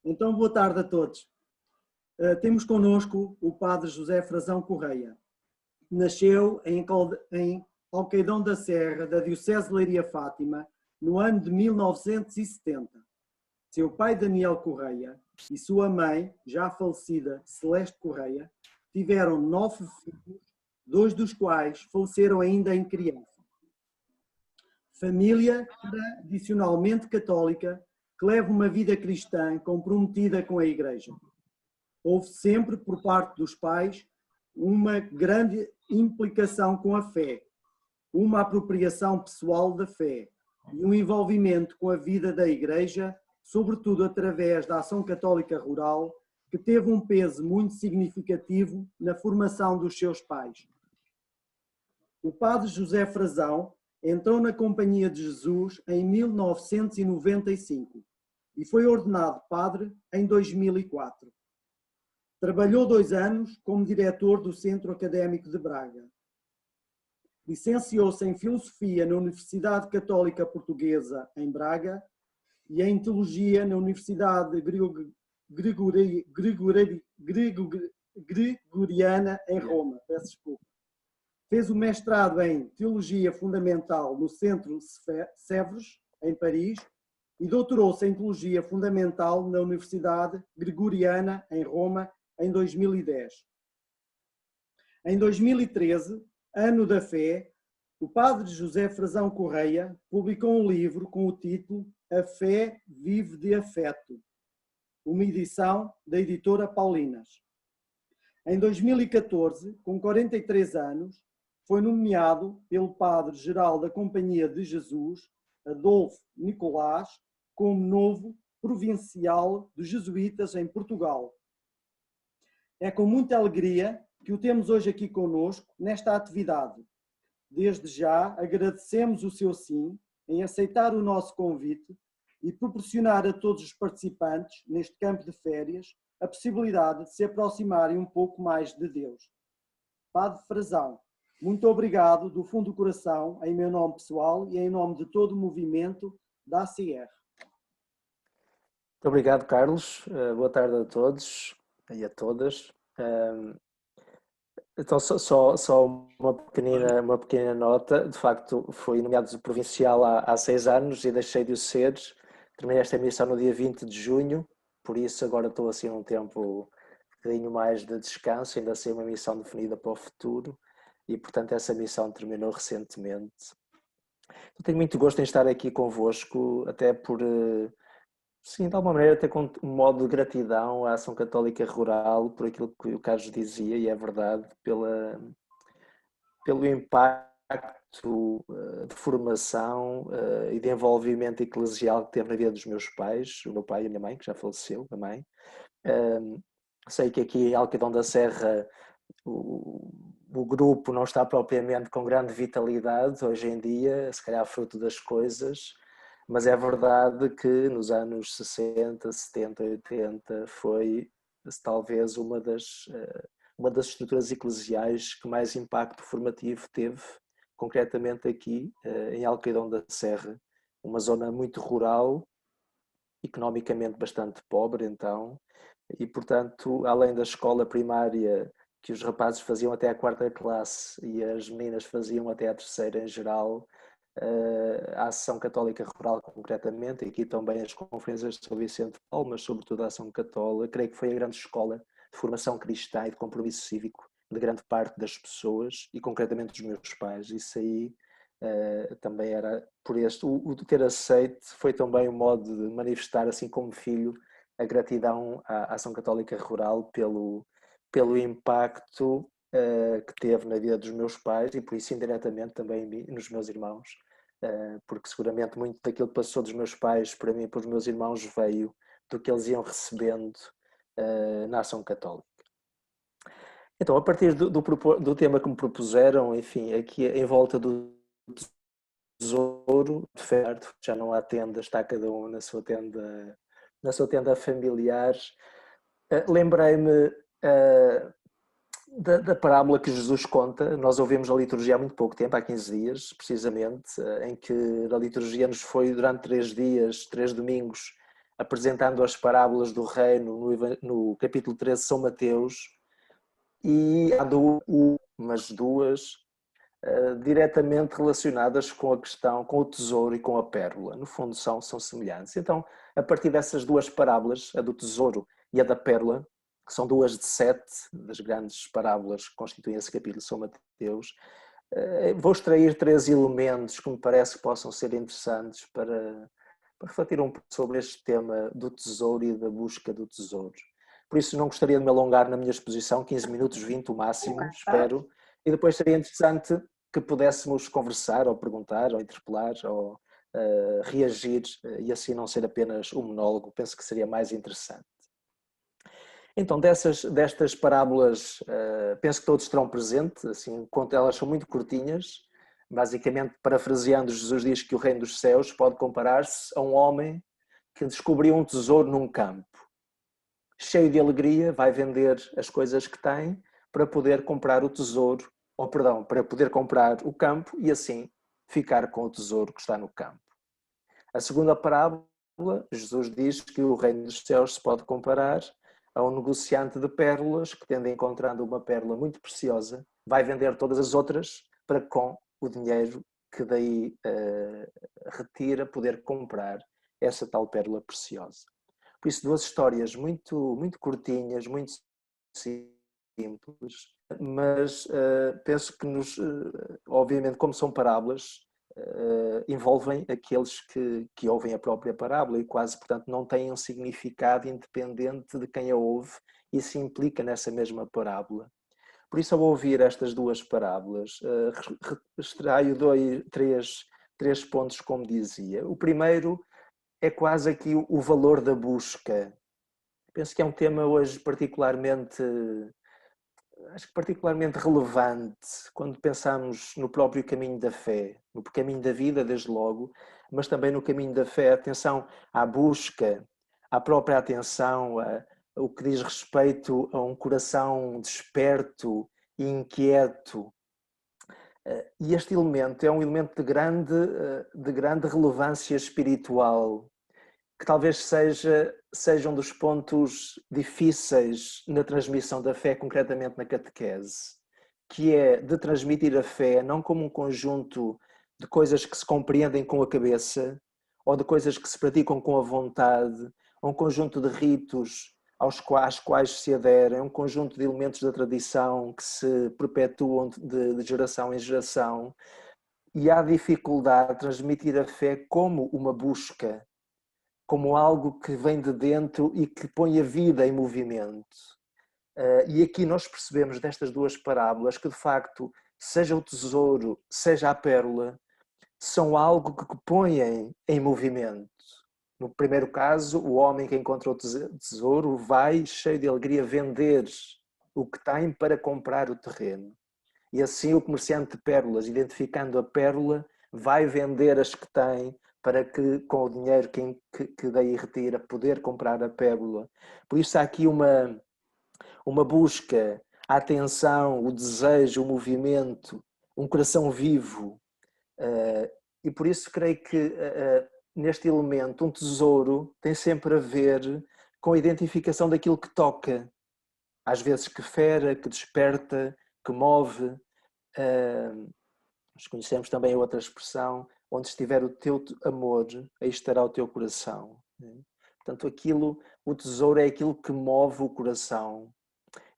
Então, boa tarde a todos. Temos connosco o Padre José Frazão Correia. Nasceu em Alcaidão da Serra, da Diocese de Leiria Fátima, no ano de 1970. Seu pai, Daniel Correia, e sua mãe, já falecida, Celeste Correia, tiveram 9 filhos, 2 dos quais faleceram ainda em criança. Família tradicionalmente católica, que leva uma vida cristã comprometida com a Igreja. Houve sempre, por parte dos pais, uma grande implicação com a fé, uma apropriação pessoal da fé e um envolvimento com a vida da Igreja, sobretudo através da ação católica rural, que teve um peso muito significativo na formação dos seus pais. O Padre José Frazão entrou na Companhia de Jesus em 1995 e foi ordenado padre em 2004. Trabalhou 2 anos como diretor do Centro Académico de Braga. Licenciou-se em Filosofia na Universidade Católica Portuguesa, em Braga, e em Teologia na Universidade Gregoriana, em Roma. Peço desculpa. Fez o mestrado em Teologia Fundamental no Centro Sèvres, em Paris, e doutorou-se em Teologia Fundamental na Universidade Gregoriana, em Roma, em 2010. Em 2013, ano da fé, o Padre José Frazão Correia publicou um livro com o título A Fé Vive de Afeto, uma edição da editora Paulinas. Em 2014, com 43 anos, foi nomeado pelo Padre-Geral da Companhia de Jesus, Adolfo Nicolás, como novo provincial dos jesuítas em Portugal. É com muita alegria que o temos hoje aqui conosco nesta atividade. Desde já agradecemos o seu sim em aceitar o nosso convite e proporcionar a todos os participantes neste campo de férias a possibilidade de se aproximarem um pouco mais de Deus. Padre Frazão, muito obrigado do fundo do coração, em meu nome pessoal e em nome de todo o movimento da ACR. Muito obrigado, Carlos. Boa tarde a todos e a todas. Então, só uma pequena nota. De facto, fui nomeado provincial há 6 anos e deixei de o ser. Terminei esta missão no dia 20 de junho, por isso agora estou assim num tempo um bocadinho mais de descanso, ainda sem uma missão definida para o futuro e, portanto, essa missão terminou recentemente. Tenho muito gosto em estar aqui convosco, até por... Sim, de alguma maneira até com um modo de gratidão à Ação Católica Rural por aquilo que o Carlos dizia, e é verdade, pelo impacto de formação e de envolvimento eclesial que teve na vida dos meus pais, o meu pai e a minha mãe, que já faleceu, a mãe. Sei que aqui em Alcaidão da Serra o grupo não está propriamente com grande vitalidade hoje em dia, se calhar fruto das coisas, mas é verdade que nos anos 60, 70, 80 foi talvez uma das estruturas eclesiais que mais impacto formativo teve, concretamente aqui em Alcaidão da Serra, uma zona muito rural, economicamente bastante pobre então, e portanto, além da escola primária que os rapazes faziam até a 4ª classe e as meninas faziam até a 3ª em geral, a Ação Católica Rural concretamente, e aqui também as conferências de São Vicente de Paulo, mas sobretudo a Ação Católica, creio que foi a grande escola de formação cristã e de compromisso cívico de grande parte das pessoas e concretamente dos meus pais. Isso aí também era por este, o ter aceito foi também um modo de manifestar, assim como filho, a gratidão à Ação Católica Rural pelo impacto que teve na vida dos meus pais e por isso indiretamente também nos meus irmãos, porque seguramente muito daquilo que passou dos meus pais para mim e para os meus irmãos veio do que eles iam recebendo na Ação Católica. Então, a partir do tema que me propuseram, enfim, aqui em volta do tesouro de fé, já não há tenda, está cada um na sua tenda familiar. Lembrei-me da parábola que Jesus conta. Nós ouvimos a liturgia há muito pouco tempo, há 15 dias, precisamente, em que a liturgia nos foi durante 3 dias, 3 domingos, apresentando as parábolas do reino no capítulo 13 de São Mateus, e há duas diretamente relacionadas com a questão, com o tesouro e com a pérola. No fundo são semelhantes. Então, a partir dessas duas parábolas, a do tesouro e a da pérola, que são duas de 7 das grandes parábolas que constituem esse capítulo de São Mateus, vou extrair 3 elementos que me parece que possam ser interessantes para refletir um pouco sobre este tema do tesouro e da busca do tesouro. Por isso não gostaria de me alongar na minha exposição, 15 minutos, 20 o máximo, espero, e depois seria interessante que pudéssemos conversar, ou perguntar, ou interpelar, ou reagir, e assim não ser apenas um monólogo, penso que seria mais interessante. Então, destas parábolas, penso que todos estarão presentes, assim, quanto elas são muito curtinhas. Basicamente, parafraseando, Jesus diz que o reino dos céus pode comparar-se a um homem que descobriu um tesouro num campo. Cheio de alegria, vai vender as coisas que tem para poder comprar o tesouro, ou perdão, para poder comprar o campo e assim ficar com o tesouro que está no campo. A segunda parábola, Jesus diz que o reino dos céus se pode comparar a um negociante de pérolas que, tendo encontrado uma pérola muito preciosa, vai vender todas as outras para, com o dinheiro que daí retira, poder comprar essa tal pérola preciosa. Por isso, duas histórias muito, muito curtinhas, muito simples, mas penso que obviamente, como são parábolas, envolvem aqueles que ouvem a própria parábola e quase, portanto, não têm um significado independente de quem a ouve e se implica nessa mesma parábola. Por isso, ao ouvir estas duas parábolas, extraio três pontos, como dizia. O primeiro é quase aqui o valor da busca. Penso que é um tema hoje particularmente relevante quando pensamos no próprio caminho da fé, no caminho da vida, desde logo, mas também no caminho da fé. Atenção à busca, à própria atenção, o que diz respeito a um coração desperto e inquieto. E este elemento é um elemento de grande relevância espiritual, que talvez seja um dos pontos difíceis na transmissão da fé, concretamente na catequese, que é de transmitir a fé não como um conjunto de coisas que se compreendem com a cabeça, ou de coisas que se praticam com a vontade, ou um conjunto de ritos às quais se aderem, um conjunto de elementos da tradição que se perpetuam de geração em geração, e há dificuldade de transmitir a fé como uma busca, como algo que vem de dentro e que põe a vida em movimento. E aqui nós percebemos destas duas parábolas que, de facto, seja o tesouro, seja a pérola, são algo que põem em movimento. No primeiro caso, o homem que encontrou o tesouro vai, cheio de alegria, vender o que tem para comprar o terreno. E assim o comerciante de pérolas, identificando a pérola, vai vender as que tem para que, com o dinheiro que daí retira, poder comprar a pérola. Por isso há aqui uma busca, a atenção, o desejo, o movimento, um coração vivo. E por isso creio que neste elemento, um tesouro tem sempre a ver com a identificação daquilo que toca. Às vezes que fere, que desperta, que move. Nós conhecemos também outra expressão: onde estiver o teu amor, aí estará o teu coração. Portanto, o tesouro é aquilo que move o coração.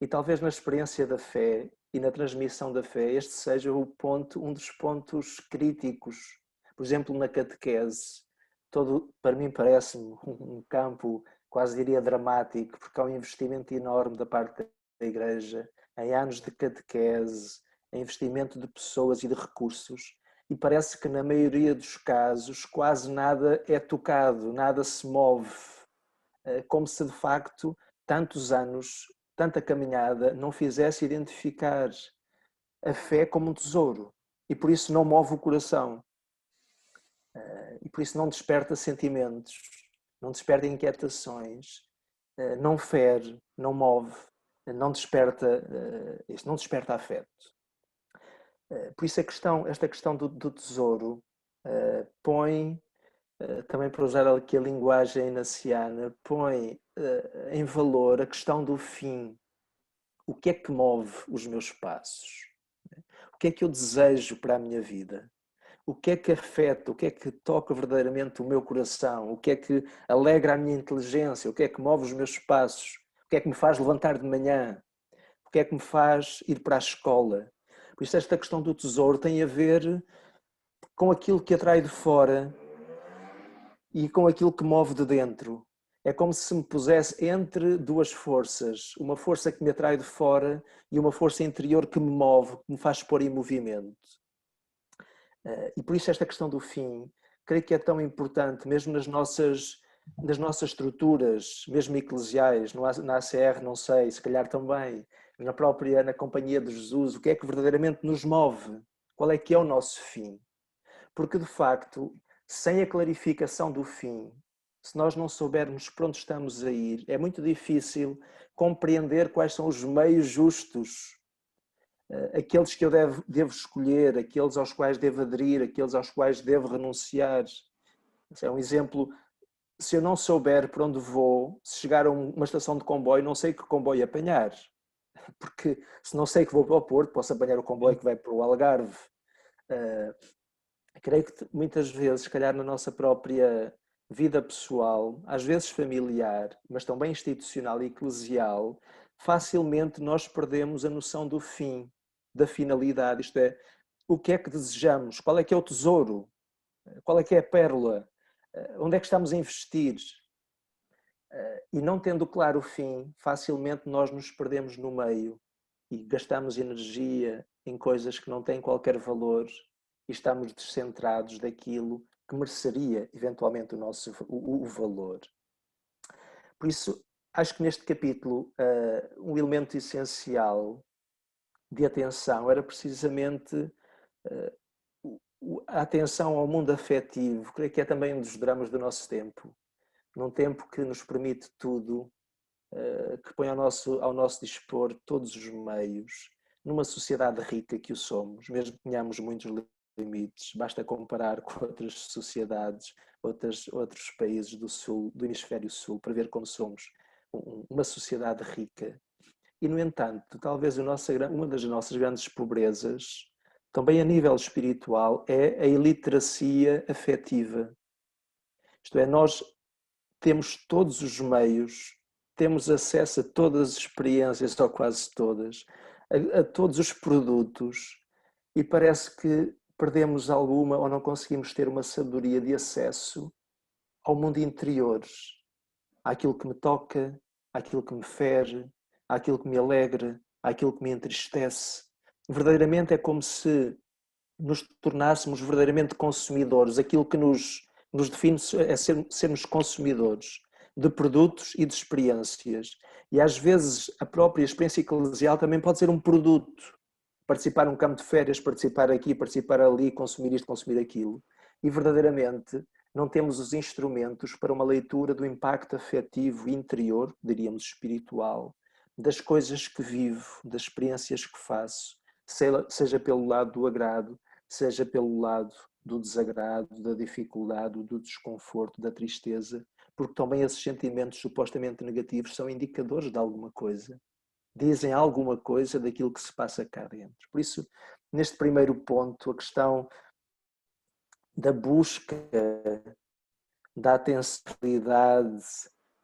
E talvez na experiência da fé e na transmissão da fé, este seja um dos pontos críticos. Por exemplo, na catequese, para mim parece-me um campo, quase diria dramático, porque há um investimento enorme da parte da Igreja em anos de catequese, em investimento de pessoas e de recursos, e parece que na maioria dos casos quase nada é tocado, nada se move, como se de facto tantos anos, tanta caminhada não fizesse identificar a fé como um tesouro, e por isso não move o coração, e por isso não desperta sentimentos, não desperta inquietações, não fere, não move, não desperta afeto. Por isso esta questão do tesouro põe também para usar aqui a linguagem inaciana, põe em valor a questão do fim. O que é que move os meus passos? O que é que eu desejo para a minha vida? O que é que afeta, o que é que toca verdadeiramente o meu coração? O que é que alegra a minha inteligência? O que é que move os meus passos? O que é que me faz levantar de manhã? O que é que me faz ir para a escola? Por isso esta questão do tesouro tem a ver com aquilo que atrai de fora e com aquilo que move de dentro. É como se me pusesse entre duas forças, uma força que me atrai de fora e uma força interior que me move, que me faz pôr em movimento. E por isso esta questão do fim, creio que é tão importante, mesmo nas nossas estruturas, mesmo eclesiais, na ACR, não sei, se calhar também, na Companhia de Jesus, o que é que verdadeiramente nos move? Qual é que é o nosso fim? Porque, de facto, sem a clarificação do fim, se nós não soubermos para onde estamos a ir, é muito difícil compreender quais são os meios justos, aqueles que eu devo escolher, aqueles aos quais devo aderir, aqueles aos quais devo renunciar. Esse é um exemplo. Se eu não souber para onde vou, se chegar a uma estação de comboio, não sei que comboio apanhar. Porque se não sei que vou para o Porto, posso apanhar o comboio que vai para o Algarve. Creio que muitas vezes, se calhar na nossa própria vida pessoal, às vezes familiar, mas também institucional e eclesial, facilmente nós perdemos a noção do fim, da finalidade, isto é, o que é que desejamos, qual é que é o tesouro, qual é que é a pérola, onde é que estamos a investir. E não tendo claro o fim, facilmente nós nos perdemos no meio e gastamos energia em coisas que não têm qualquer valor e estamos descentrados daquilo que mereceria eventualmente o valor. Por isso, acho que neste capítulo um elemento essencial de atenção era precisamente a atenção ao mundo afetivo, creio que é também um dos dramas do nosso tempo. Num tempo que nos permite tudo, que põe ao nosso dispor todos os meios, numa sociedade rica que o somos, mesmo que tenhamos muitos limites, basta comparar com outras sociedades, outros países do hemisfério sul, para ver como somos uma sociedade rica. E, no entanto, talvez uma das nossas grandes pobrezas, também a nível espiritual, é a iliteracia afetiva. Isto é, nós temos todos os meios, temos acesso a todas as experiências, ou quase todas, a todos os produtos, e parece que perdemos alguma ou não conseguimos ter uma sabedoria de acesso ao mundo interior, àquilo que me toca, àquilo que me fere, àquilo que me alegra, àquilo que me entristece. Verdadeiramente é como se nos tornássemos verdadeiramente consumidores. Aquilo que nos define é sermos consumidores de produtos e de experiências. E às vezes a própria experiência eclesial também pode ser um produto. Participar num campo de férias, participar aqui, participar ali, consumir isto, consumir aquilo. E verdadeiramente não temos os instrumentos para uma leitura do impacto afetivo interior, diríamos espiritual, das coisas que vivo, das experiências que faço, seja pelo lado do agrado, seja pelo lado do desagrado, da dificuldade, do desconforto, da tristeza, porque também esses sentimentos supostamente negativos são indicadores de alguma coisa, dizem alguma coisa daquilo que se passa cá dentro. Por isso, neste primeiro ponto, a questão da busca, da atencionalidade,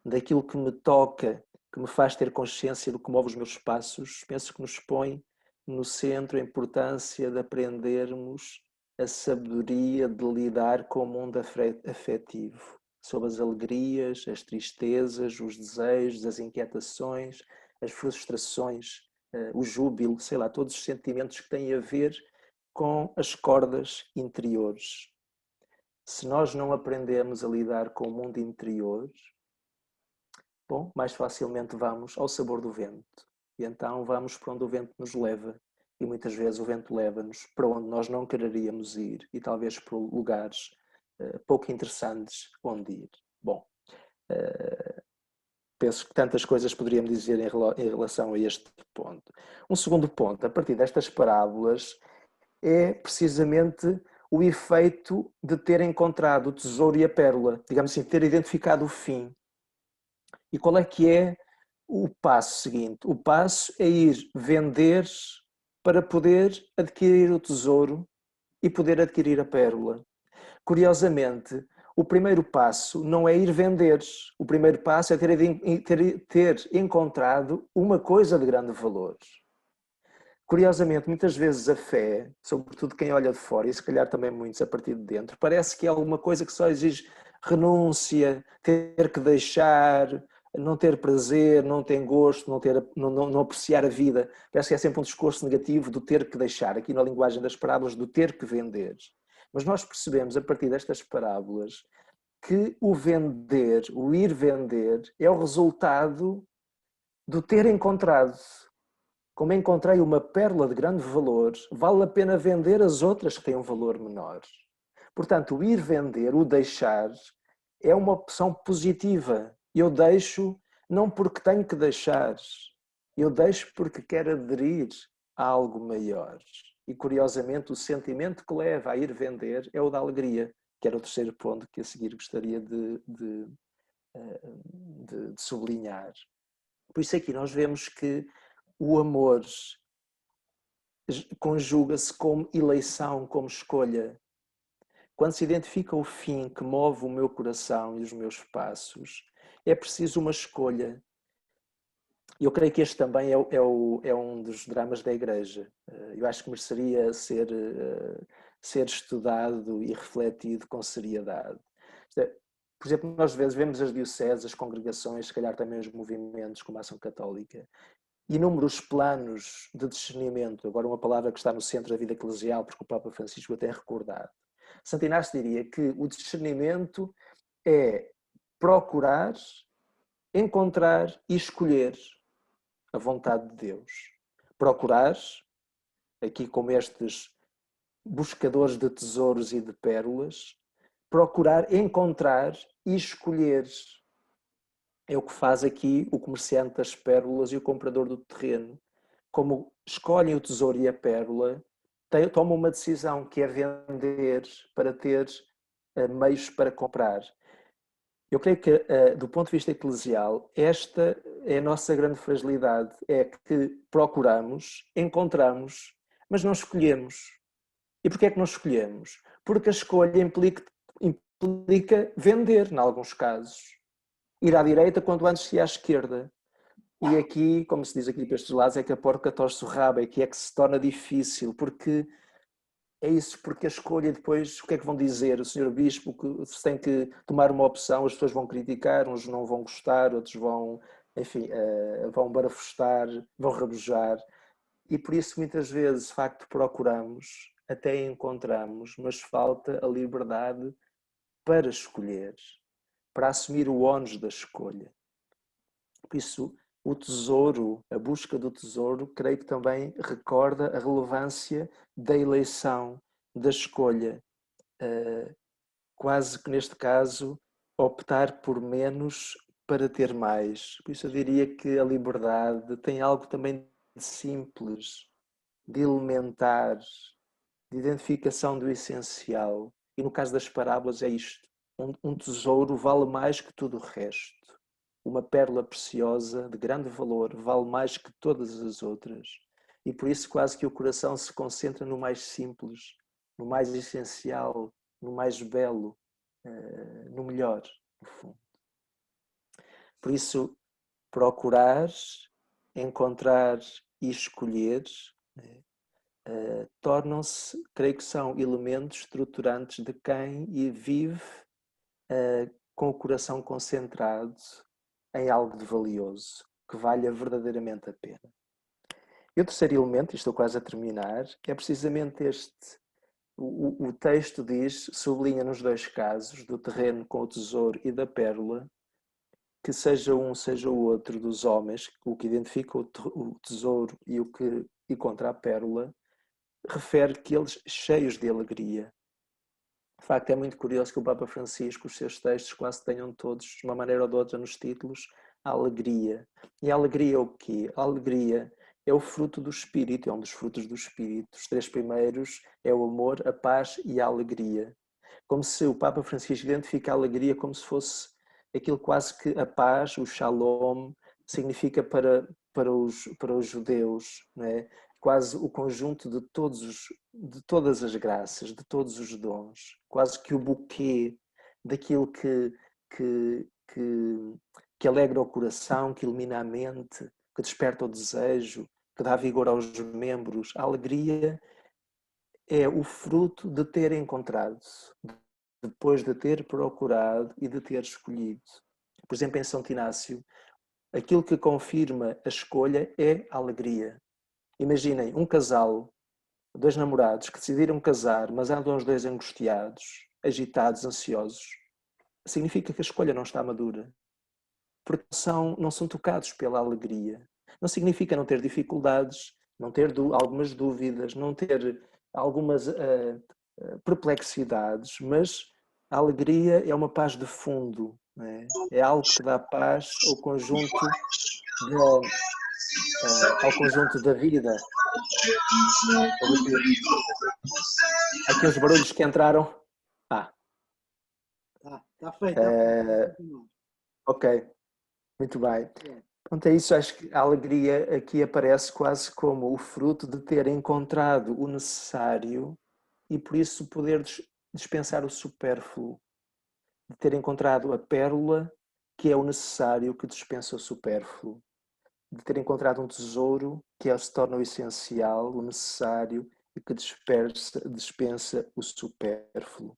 daquilo que me toca, que me faz ter consciência do que move os meus passos, penso que nos põe no centro a importância de aprendermos a sabedoria de lidar com o mundo afetivo, sobre as alegrias, as tristezas, os desejos, as inquietações, as frustrações, o júbilo, sei lá, todos os sentimentos que têm a ver com as cordas interiores. Se nós não aprendemos a lidar com o mundo interior, bom, mais facilmente vamos ao sabor do vento. E então vamos para onde o vento nos leva. E muitas vezes o vento leva-nos para onde nós não quereríamos ir e talvez para lugares pouco interessantes onde ir. Bom, penso que tantas coisas poderíamos dizer em relação a este ponto. Um segundo ponto, a partir destas parábolas, é precisamente o efeito de ter encontrado o tesouro e a pérola, digamos assim, ter identificado o fim. E qual é que é o passo seguinte? O passo é ir vender para poder adquirir o tesouro e poder adquirir a pérola. Curiosamente, o primeiro passo não é ir vender. O primeiro passo é ter encontrado uma coisa de grande valor. Curiosamente, muitas vezes a fé, sobretudo quem olha de fora, e se calhar também muitos a partir de dentro, parece que é alguma coisa que só exige renúncia, ter que deixar, não ter prazer, não ter gosto, não apreciar a vida. Parece que é sempre um discurso negativo do ter que deixar, aqui na linguagem das parábolas, do ter que vender. Mas nós percebemos, a partir destas parábolas, que o vender, o ir vender, é o resultado do ter encontrado. Como encontrei uma pérola de grande valor, vale a pena vender as outras que têm um valor menor. Portanto, o ir vender, o deixar, é uma opção positiva. Eu deixo não porque tenho que deixar, eu deixo porque quero aderir a algo maior. E curiosamente, o sentimento que leva a ir vender é o da alegria, que era o terceiro ponto que a seguir gostaria de sublinhar. Por isso aqui nós vemos que o amor conjuga-se como eleição, como escolha. Quando se identifica o fim que move o meu coração e os meus passos, é preciso uma escolha. Eu creio que este também é um dos dramas da Igreja. Eu acho que mereceria ser estudado e refletido com seriedade. Por exemplo, nós às vezes vemos as dioceses, as congregações, se calhar também os movimentos como a Ação Católica, inúmeros planos de discernimento, agora uma palavra que está no centro da vida eclesial, porque o Papa Francisco a tem recordado. Santo Inácio diria que o discernimento é procurar, encontrar e escolher a vontade de Deus. Procurar, aqui como estes buscadores de tesouros e de pérolas, procurar, encontrar e escolher. É o que faz aqui o comerciante das pérolas e o comprador do terreno. Como escolhem o tesouro e a pérola, tomam uma decisão que é vender para ter meios para comprar. Eu creio que, do ponto de vista eclesial, esta é a nossa grande fragilidade, é que procuramos, encontramos, mas não escolhemos. E porquê é que não escolhemos? Porque a escolha implica vender, em alguns casos. Ir à direita quando antes se ia à esquerda. E aqui, como se diz aqui para estes lados, é que a porca torce o rabo, é que se torna difícil, porque é isso, porque a escolha depois, o que é que vão dizer? O senhor Bispo que se tem que tomar uma opção, as pessoas vão criticar, uns não vão gostar, outros vão, enfim, vão barafustar, vão rabujar. E por isso muitas vezes, de facto, procuramos, até encontramos, mas falta a liberdade para escolher, para assumir o ónus da escolha. Por isso, o tesouro, a busca do tesouro, creio que também recorda a relevância da eleição, da escolha. Quase que neste caso, optar por menos para ter mais. Por isso eu diria que a liberdade tem algo também de simples, de elementar, de identificação do essencial. E no caso das parábolas é isto. Um tesouro vale mais que tudo o resto. Uma pérola preciosa, de grande valor, vale mais que todas as outras. E por isso quase que o coração se concentra no mais simples, no mais essencial, no mais belo, no melhor, no fundo. Por isso, procurar, encontrar e escolher tornam-se, creio que são elementos estruturantes de quem vive com o coração concentrado em algo de valioso, que valha verdadeiramente a pena. E o terceiro elemento, e estou quase a terminar, é precisamente este. O texto diz, sublinha nos dois casos, do terreno com o tesouro e da pérola, que seja um, seja o outro dos homens, o que identifica o tesouro e contra a pérola, refere que eles cheios de alegria. De facto, é muito curioso que o Papa Francisco, os seus textos quase tenham todos, de uma maneira ou de outra, nos títulos, a alegria. E a alegria é o quê? A alegria é o fruto do Espírito, é um dos frutos do Espírito. Os 3 primeiros é o amor, a paz e a alegria. Como se o Papa Francisco identifica a alegria como se fosse aquilo quase que a paz, o shalom, significa para os judeus, não é? Quase o conjunto de todas as graças, de todos os dons, quase que o buquê daquilo que, que, que alegra o coração, que ilumina a mente, que desperta o desejo, que dá vigor aos membros. A alegria é o fruto de ter encontrado, depois de ter procurado e de ter escolhido. Por exemplo, em São Inácio, aquilo que confirma a escolha é a alegria. Imaginem um casal, 2 namorados que decidiram casar, mas andam os 2 angustiados, agitados, ansiosos. Significa que a escolha não está madura, porque não são tocados pela alegria. Não significa não ter dificuldades, não ter algumas dúvidas, não ter algumas perplexidades, mas a alegria é uma paz de fundo, não é? É algo que dá paz ao conjunto da vida. Aqui os barulhos que entraram. Está feito. Ok, muito bem. Quanto a isso, acho que a alegria aqui aparece quase como o fruto de ter encontrado o necessário e por isso poder dispensar o supérfluo, de ter encontrado a pérola que é o necessário que dispensa o supérfluo, de ter encontrado um tesouro que se torna o essencial, o necessário e que dispensa o supérfluo.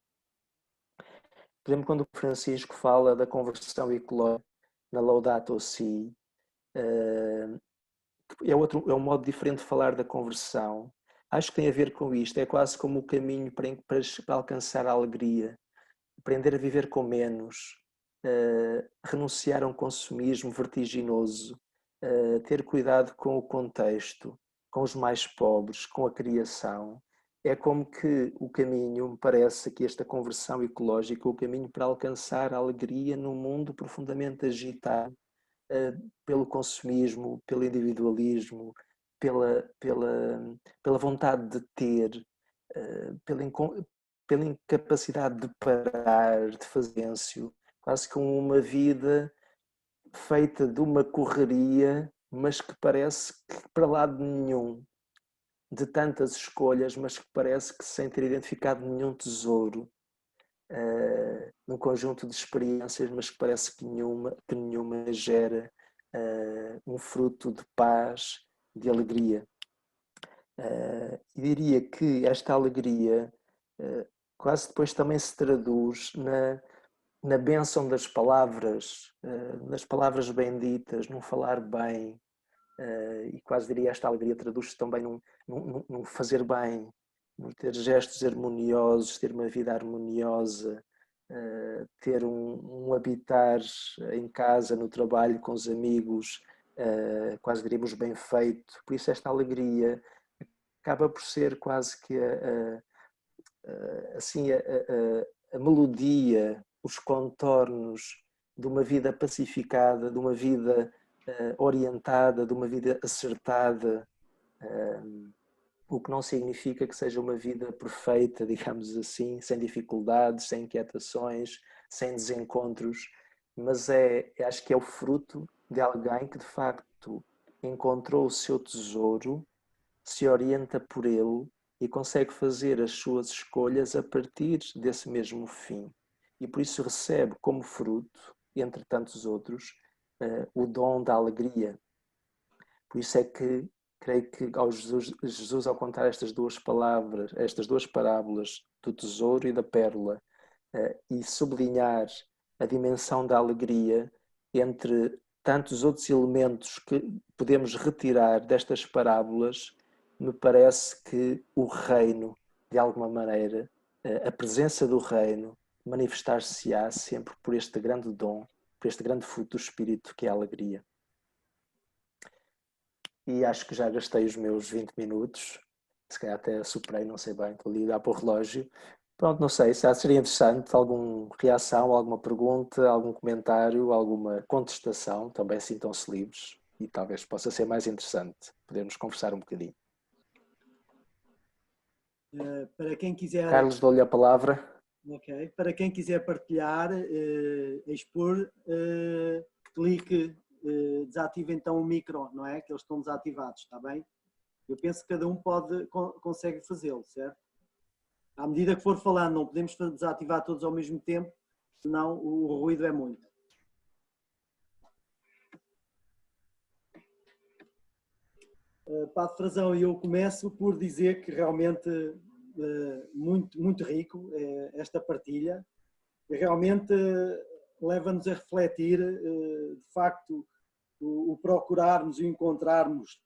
Por exemplo, quando o Francisco fala da conversão ecológica na Laudato Si, é um modo diferente de falar da conversão. Acho que tem a ver com isto. É quase como o caminho para alcançar a alegria, aprender a viver com menos, renunciar a um consumismo vertiginoso, ter cuidado com o contexto, com os mais pobres, com a criação. É como que o caminho, me parece que esta conversão ecológica, o caminho para alcançar a alegria num mundo profundamente agitado pelo consumismo, pelo individualismo, pela vontade de ter, pela incapacidade de parar, de fazer silêncio, quase como uma vida feita de uma correria, mas que parece que para lado nenhum, de tantas escolhas, mas que parece que sem ter identificado nenhum tesouro, num conjunto de experiências, mas que parece que nenhuma gera um fruto de paz, de alegria. E diria que esta alegria quase depois também se traduz na bênção das palavras, nas palavras benditas, num falar bem, e quase diria esta alegria traduz-se também num fazer bem, num ter gestos harmoniosos, ter uma vida harmoniosa, ter um habitar em casa, no trabalho, com os amigos, quase diríamos bem feito. Por isso esta alegria acaba por ser quase que assim, a melodia, os contornos de uma vida pacificada, de uma vida orientada, de uma vida acertada, o que não significa que seja uma vida perfeita, digamos assim, sem dificuldades, sem inquietações, sem desencontros, mas acho que é o fruto de alguém que de facto encontrou o seu tesouro, se orienta por ele e consegue fazer as suas escolhas a partir desse mesmo fim. E por isso recebe como fruto, entre tantos outros, o dom da alegria. Por isso é que creio que Jesus, ao contar estas duas parábolas do tesouro e da pérola, e sublinhar a dimensão da alegria entre tantos outros elementos que podemos retirar destas parábolas, me parece que o reino, de alguma maneira, a presença do reino, manifestar-se-á sempre por este grande dom, por este grande fruto do Espírito que é a alegria. E acho que já gastei os meus 20 minutos, se calhar até superei, não sei bem, estou ali a olhar para o relógio. Pronto, não sei, seria interessante alguma reação, alguma pergunta, algum comentário, alguma contestação, também sintam-se livres. e talvez possa ser mais interessante podermos conversar um bocadinho. Para quem quiser... Carlos, dou-lhe a palavra. Ok. Para quem quiser partilhar, expor, clique, desative então o micro, não é? Que eles estão desativados, está bem? Eu penso que cada um consegue fazê-lo, certo? À medida que for falando, não podemos desativar todos ao mesmo tempo, senão o ruído é muito. Padre Frazão, eu começo por dizer que realmente muito rico esta partilha, e realmente leva-nos a refletir, de facto, o procurarmos e encontrarmos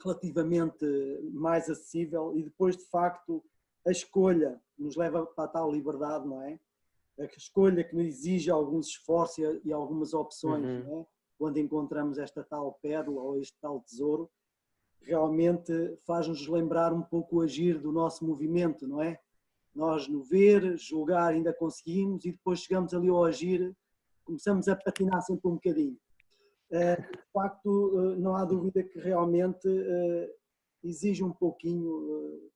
relativamente mais acessível, e depois, de facto, a escolha nos leva para a tal liberdade, não é? A escolha que nos exige alguns esforços e algumas opções, não é? Quando encontramos esta tal pérola ou este tal tesouro, realmente faz-nos lembrar um pouco o agir do nosso movimento, não é? Nós no ver, julgar ainda conseguimos, e depois chegamos ali ao agir, começamos a patinar sempre um bocadinho. De facto, não há dúvida que realmente exige um pouquinho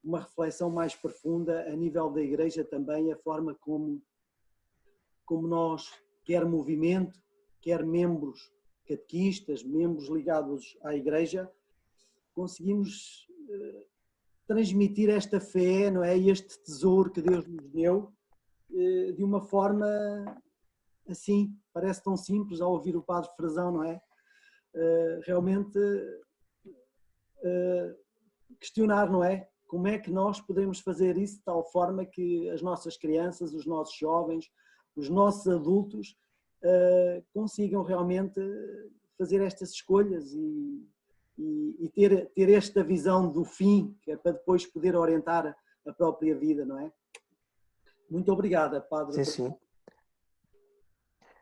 uma reflexão mais profunda a nível da Igreja também, a forma como nós, quer movimento, quer membros catequistas, membros ligados à Igreja, conseguimos transmitir esta fé, não é? Este tesouro que Deus nos deu, de uma forma assim, parece tão simples ao ouvir o Padre Frazão, não é? Realmente questionar, não é? Como é que nós podemos fazer isso de tal forma que as nossas crianças, os nossos jovens, os nossos adultos consigam realmente fazer estas escolhas e ter esta visão do fim, que é para depois poder orientar a própria vida, não é? Muito obrigada, Padre. Sim.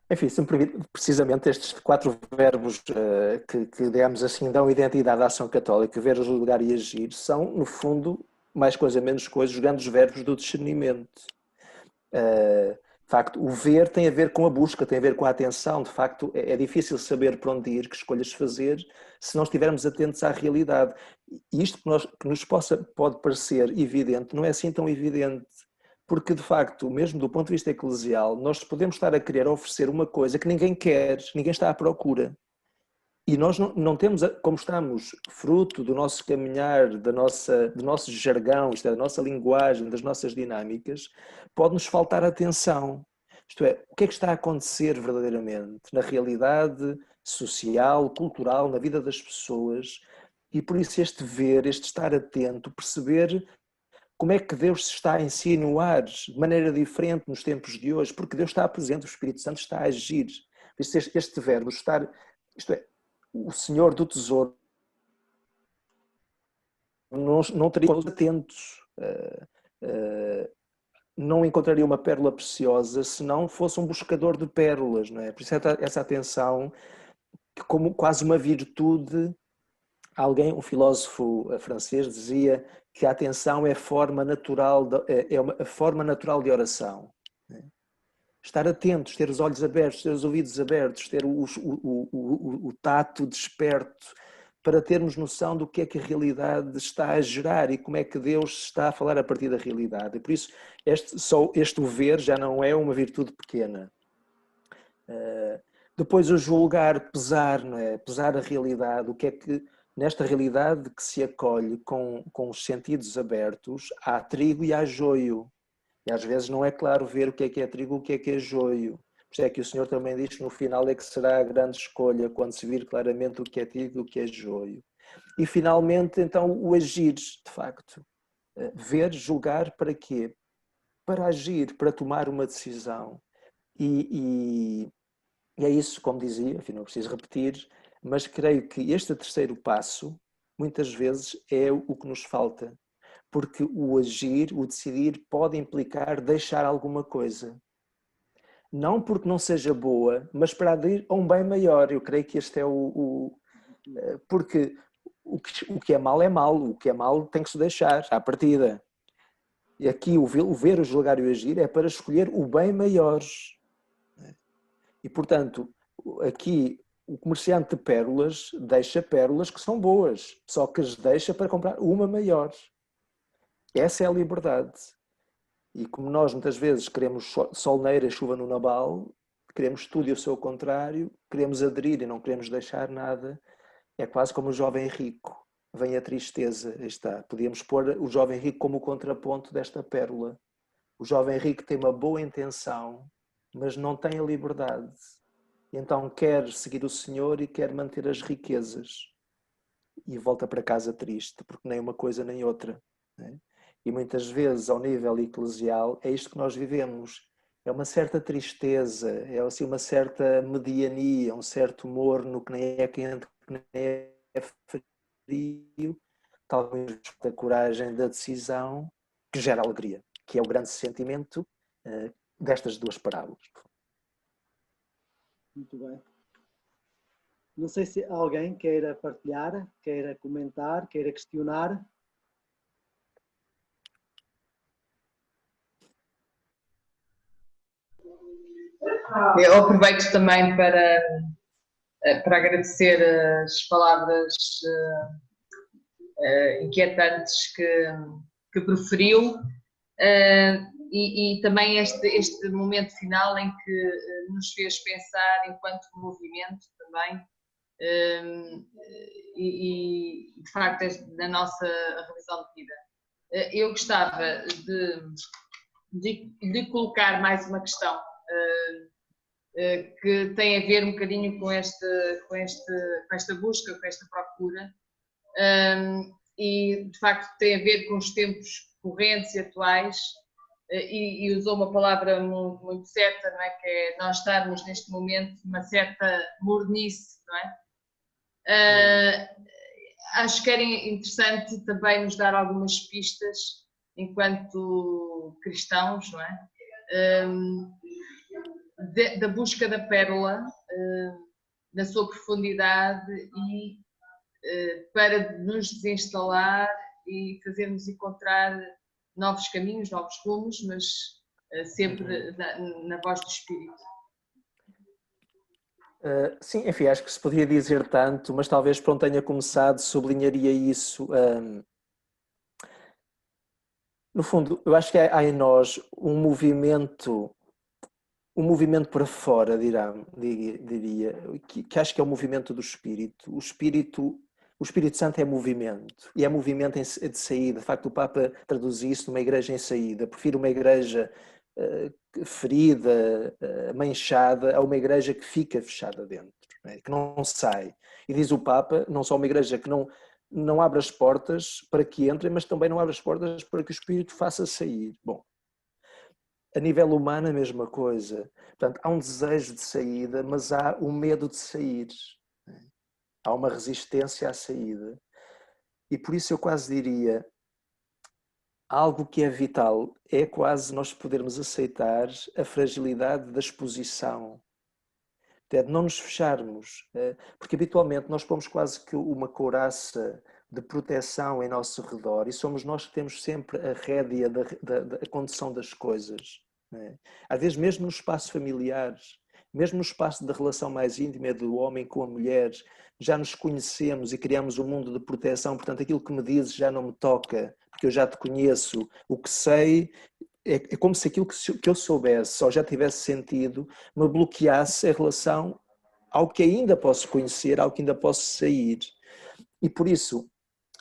Enfim, se me permite, precisamente estes 4 verbos que digamos assim, dão identidade à ação católica, ver, julgar e agir, são, no fundo, mais coisa, menos coisa, os grandes verbos do discernimento. De facto, o ver tem a ver com a busca, tem a ver com a atenção. De facto, é difícil saber para onde ir, que escolhas fazer, se não estivermos atentos à realidade. E isto que nos pode parecer evidente, não é assim tão evidente. Porque, de facto, mesmo do ponto de vista eclesial, nós podemos estar a querer oferecer uma coisa que ninguém quer, ninguém está à procura. E nós não temos, como estamos fruto do nosso caminhar, do nosso jargão, isto é, da nossa linguagem, das nossas dinâmicas, pode-nos faltar atenção. Isto é, o que é que está a acontecer verdadeiramente na realidade social, cultural, na vida das pessoas? E por isso este ver, este estar atento, perceber como é que Deus se está a insinuar de maneira diferente nos tempos de hoje, porque Deus está presente, o Espírito Santo está a agir. Por isso este verbo, estar, isto é, o Senhor do Tesouro não teria os atentos, não encontraria uma pérola preciosa se não fosse um buscador de pérolas, não é? Por isso essa atenção, que como quase uma virtude, um filósofo francês dizia que a atenção é a forma natural de oração. Estar atentos, ter os olhos abertos, ter os ouvidos abertos, ter o tato desperto, para termos noção do que é que a realidade está a gerar e como é que Deus está a falar a partir da realidade. E por isso, este ver já não é uma virtude pequena. Depois o julgar, pesar, não é? Pesar a realidade, o que é que, nesta realidade que se acolhe com os sentidos abertos, há trigo e há joio. E às vezes não é claro ver o que é trigo, o que é joio. Por isso é que o Senhor também diz que no final é que será a grande escolha, quando se vir claramente o que é trigo e o que é joio. E finalmente, então, o agir, de facto. Ver, julgar, para quê? Para agir, para tomar uma decisão. E é isso, como dizia, enfim, não preciso repetir, mas creio que este terceiro passo, muitas vezes, é o que nos falta. Porque o agir, o decidir, pode implicar deixar alguma coisa. Não porque não seja boa, mas para aderir a um bem maior. Eu creio que este é porque o que é mal, o que é mal tem que se deixar, à partida. E aqui o ver, o julgar e o agir é para escolher o bem maior. E, portanto, aqui o comerciante de pérolas deixa pérolas que são boas, só que as deixa para comprar uma maior. Essa é a liberdade. E como nós muitas vezes queremos sol neira e chuva no nabal, queremos tudo e o seu contrário, queremos aderir e não queremos deixar nada, é quase como o jovem rico. Vem a tristeza, aí está. Podíamos pôr o jovem rico como o contraponto desta pérola. O jovem rico tem uma boa intenção, mas não tem a liberdade. Então quer seguir o Senhor e quer manter as riquezas. E volta para casa triste, porque nem uma coisa nem outra. Né? E muitas vezes, ao nível eclesial, é isto que nós vivemos. É uma certa tristeza, é assim, uma certa mediania, um certo morno que nem é quente, que nem é frio, talvez da coragem da decisão, que gera alegria, que é o grande sentimento destas duas parábolas. Muito bem. Não sei se alguém queira partilhar, queira comentar, queira questionar. Eu aproveito também para agradecer as palavras inquietantes que proferiu e também este momento final em que nos fez pensar enquanto movimento também e de facto na nossa revisão de vida. Eu gostava de colocar mais uma questão que tem a ver um bocadinho com esta busca, com esta procura, e de facto tem a ver com os tempos correntes e atuais, e usou uma palavra muito, muito certa, não é? Que é nós estarmos neste momento numa certa mornice, não é? Acho que era interessante também nos dar algumas pistas enquanto cristãos, não é? Da busca da pérola, na sua profundidade e para nos desinstalar e fazermos encontrar novos caminhos, novos rumos, mas sempre na voz do Espírito. Sim, enfim, acho que se poderia dizer tanto, mas talvez por onde tenha começado sublinharia isso. No fundo, eu acho que há em nós um movimento para fora, diria, que acho que é o movimento do Espírito. O Espírito Santo é movimento, e é movimento de saída. De facto, o Papa traduz isso numa igreja em saída. Prefiro uma igreja ferida, manchada, a uma igreja que fica fechada dentro, né? Que não sai. E diz o Papa, não só uma igreja que não abre as portas para que entrem, mas também não abre as portas para que o Espírito faça sair. Bom, a nível humano a mesma coisa. Portanto, há um desejo de saída, mas há um medo de sair. Há uma resistência à saída. E por isso eu quase diria, algo que é vital é quase nós podermos aceitar a fragilidade da exposição. De não nos fecharmos, porque habitualmente nós pomos quase que uma couraça de proteção em nosso redor e somos nós que temos sempre a rédea da condição das coisas. Às vezes mesmo no espaço familiar, mesmo no espaço da relação mais íntima do homem com a mulher, já nos conhecemos e criamos um mundo de proteção, portanto aquilo que me dizes já não me toca, porque eu já te conheço, o que sei é como se aquilo que eu soubesse ou já tivesse sentido me bloqueasse em relação ao que ainda posso conhecer, ao que ainda posso sair. E por isso,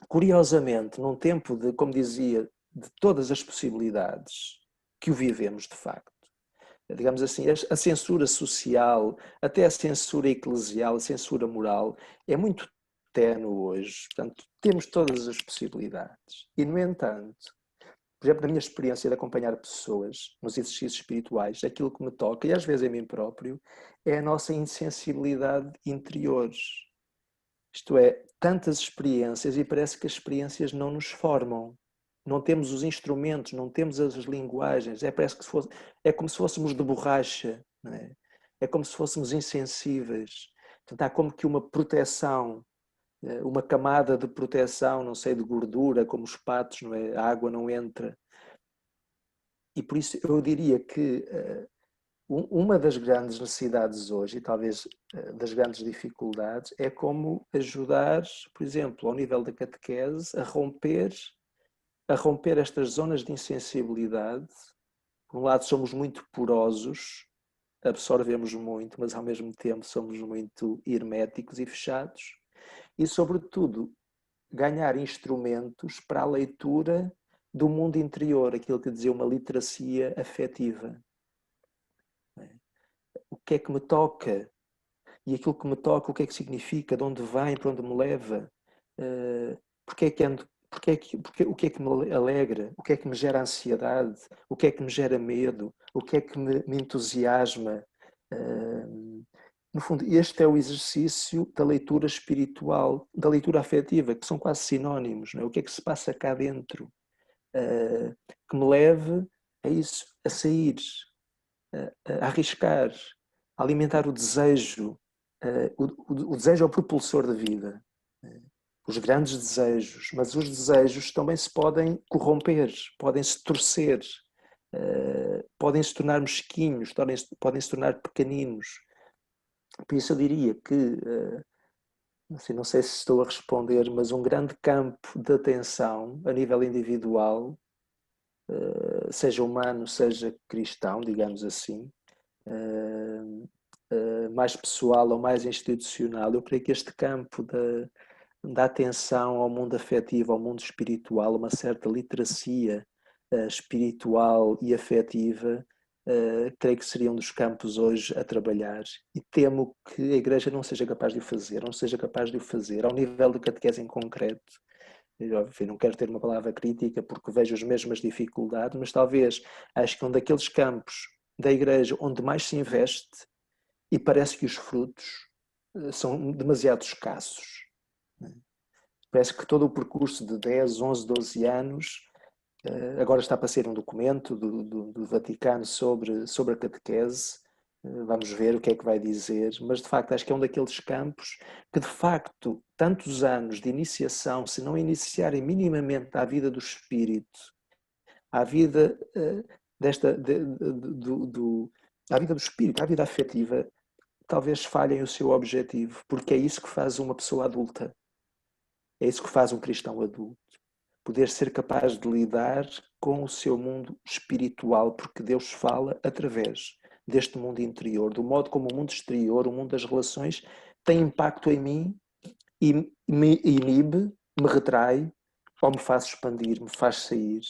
curiosamente, num tempo de, como dizia, de todas as possibilidades que o vivemos de facto, digamos assim, a censura social, até a censura eclesial, a censura moral, é muito ténue hoje. Portanto, temos todas as possibilidades. E, no entanto, por exemplo, na minha experiência de acompanhar pessoas nos exercícios espirituais, aquilo que me toca, e às vezes a mim próprio, é a nossa insensibilidade interior. Isto é, tantas experiências e parece que as experiências não nos formam. Não temos os instrumentos, não temos as linguagens, parece que é como se fôssemos de borracha, não é? É como se fôssemos insensíveis. Portanto, há como que uma proteção, uma camada de proteção, não sei, de gordura, como os patos, não é? A água não entra. E por isso eu diria que uma das grandes necessidades hoje, e talvez das grandes dificuldades, é como ajudar, por exemplo, ao nível da catequese, a romper estas zonas de insensibilidade. Por um lado, somos muito porosos, absorvemos muito, mas ao mesmo tempo somos muito herméticos e fechados. E, sobretudo, ganhar instrumentos para a leitura do mundo interior, aquilo que dizia uma literacia afetiva. O que é que me toca? E aquilo que me toca, o que é que significa? De onde vem? Para onde me leva? Porque é que ando? O que é que me alegra? O que é que me gera ansiedade? O que é que me gera medo? O que é que me entusiasma? No fundo, este é o exercício da leitura espiritual, da leitura afetiva, que são quase sinónimos. Não é? O que é que se passa cá dentro? Que me leve a isso, a sair, a arriscar, a alimentar o desejo. O desejo é o propulsor da vida. Os grandes desejos, mas os desejos também se podem corromper, podem se torcer, podem se tornar mesquinhos, podem se tornar pequeninos. Por isso eu diria que, assim, não sei se estou a responder, mas um grande campo de atenção a nível individual, seja humano, seja cristão, digamos assim, mais pessoal ou mais institucional, eu creio que este campo da atenção ao mundo afetivo, ao mundo espiritual, uma certa literacia espiritual e afetiva, creio que seria um dos campos hoje a trabalhar, e temo que a Igreja não seja capaz de o fazer, ao nível de catequese em concreto. Eu, enfim, não quero ter uma palavra crítica porque vejo as mesmas dificuldades, mas talvez acho que um daqueles campos da Igreja onde mais se investe e parece que os frutos são demasiado escassos. Parece que todo o percurso de 10, 11, 12 anos agora está para ser um documento do Vaticano sobre a catequese. Vamos ver o que é que vai dizer, mas de facto acho que é um daqueles campos que de facto tantos anos de iniciação, se não iniciarem minimamente a vida do espírito, à vida à vida do espírito, à vida afetiva, talvez falhem o seu objetivo, porque é isso que faz uma pessoa adulta, é isso que faz um cristão adulto. Poder ser capaz de lidar com o seu mundo espiritual, porque Deus fala através deste mundo interior, do modo como o mundo exterior, o mundo das relações, tem impacto em mim e me inibe, me retrai, ou me faz expandir, me faz sair,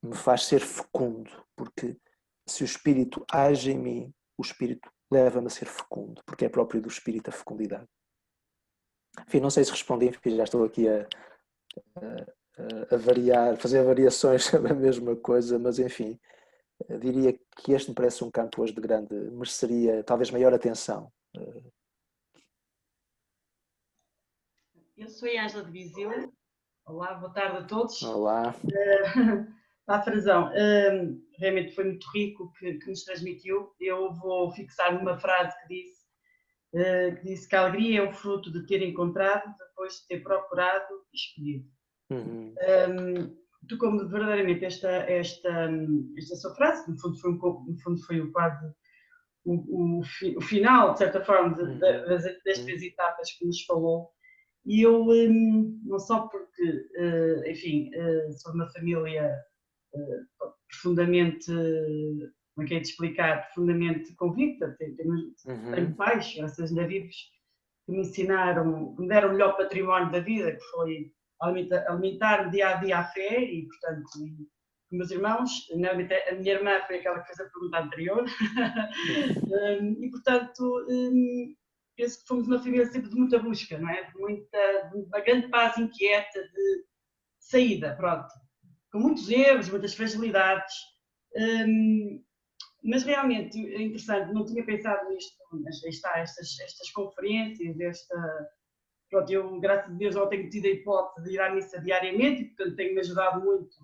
me faz ser fecundo, porque se o Espírito age em mim, o Espírito leva-me a ser fecundo, porque é próprio do Espírito a fecundidade. Enfim, não sei se respondi, enfim, já estou aqui a variar, fazer variações sobre a mesma coisa, mas enfim, diria que este me parece um campo hoje de grande, mereceria talvez maior atenção. Eu sou a Ângela de Viseu. Olá, boa tarde a todos. Olá. Pá, Frazão, realmente foi muito rico que nos transmitiu. Eu vou fixar numa frase que disse que a alegria é o fruto de ter encontrado, depois de ter procurado e escolhido. Tu, como verdadeiramente esta sua frase, que no fundo foi quase o final, de certa forma, das três etapas que nos falou. E eu, não só porque, enfim, sou de uma família profundamente, como é que é de explicar, profundamente convicta, tenho pais, graças a Deus, que me ensinaram, que me deram o melhor património da vida, que foi alimentar dia a dia a fé, e portanto, com meus irmãos, a minha irmã foi aquela que fez a pergunta anterior, e portanto, penso que fomos uma família sempre de muita busca, não é? De uma grande paz inquieta de saída, pronto. Com muitos erros, muitas fragilidades, mas realmente é interessante, não tinha pensado nisto, mas aí está, estas conferências, pronto, eu, graças a Deus, não tenho tido a hipótese de ir à missa diariamente, e portanto tenho-me ajudado muito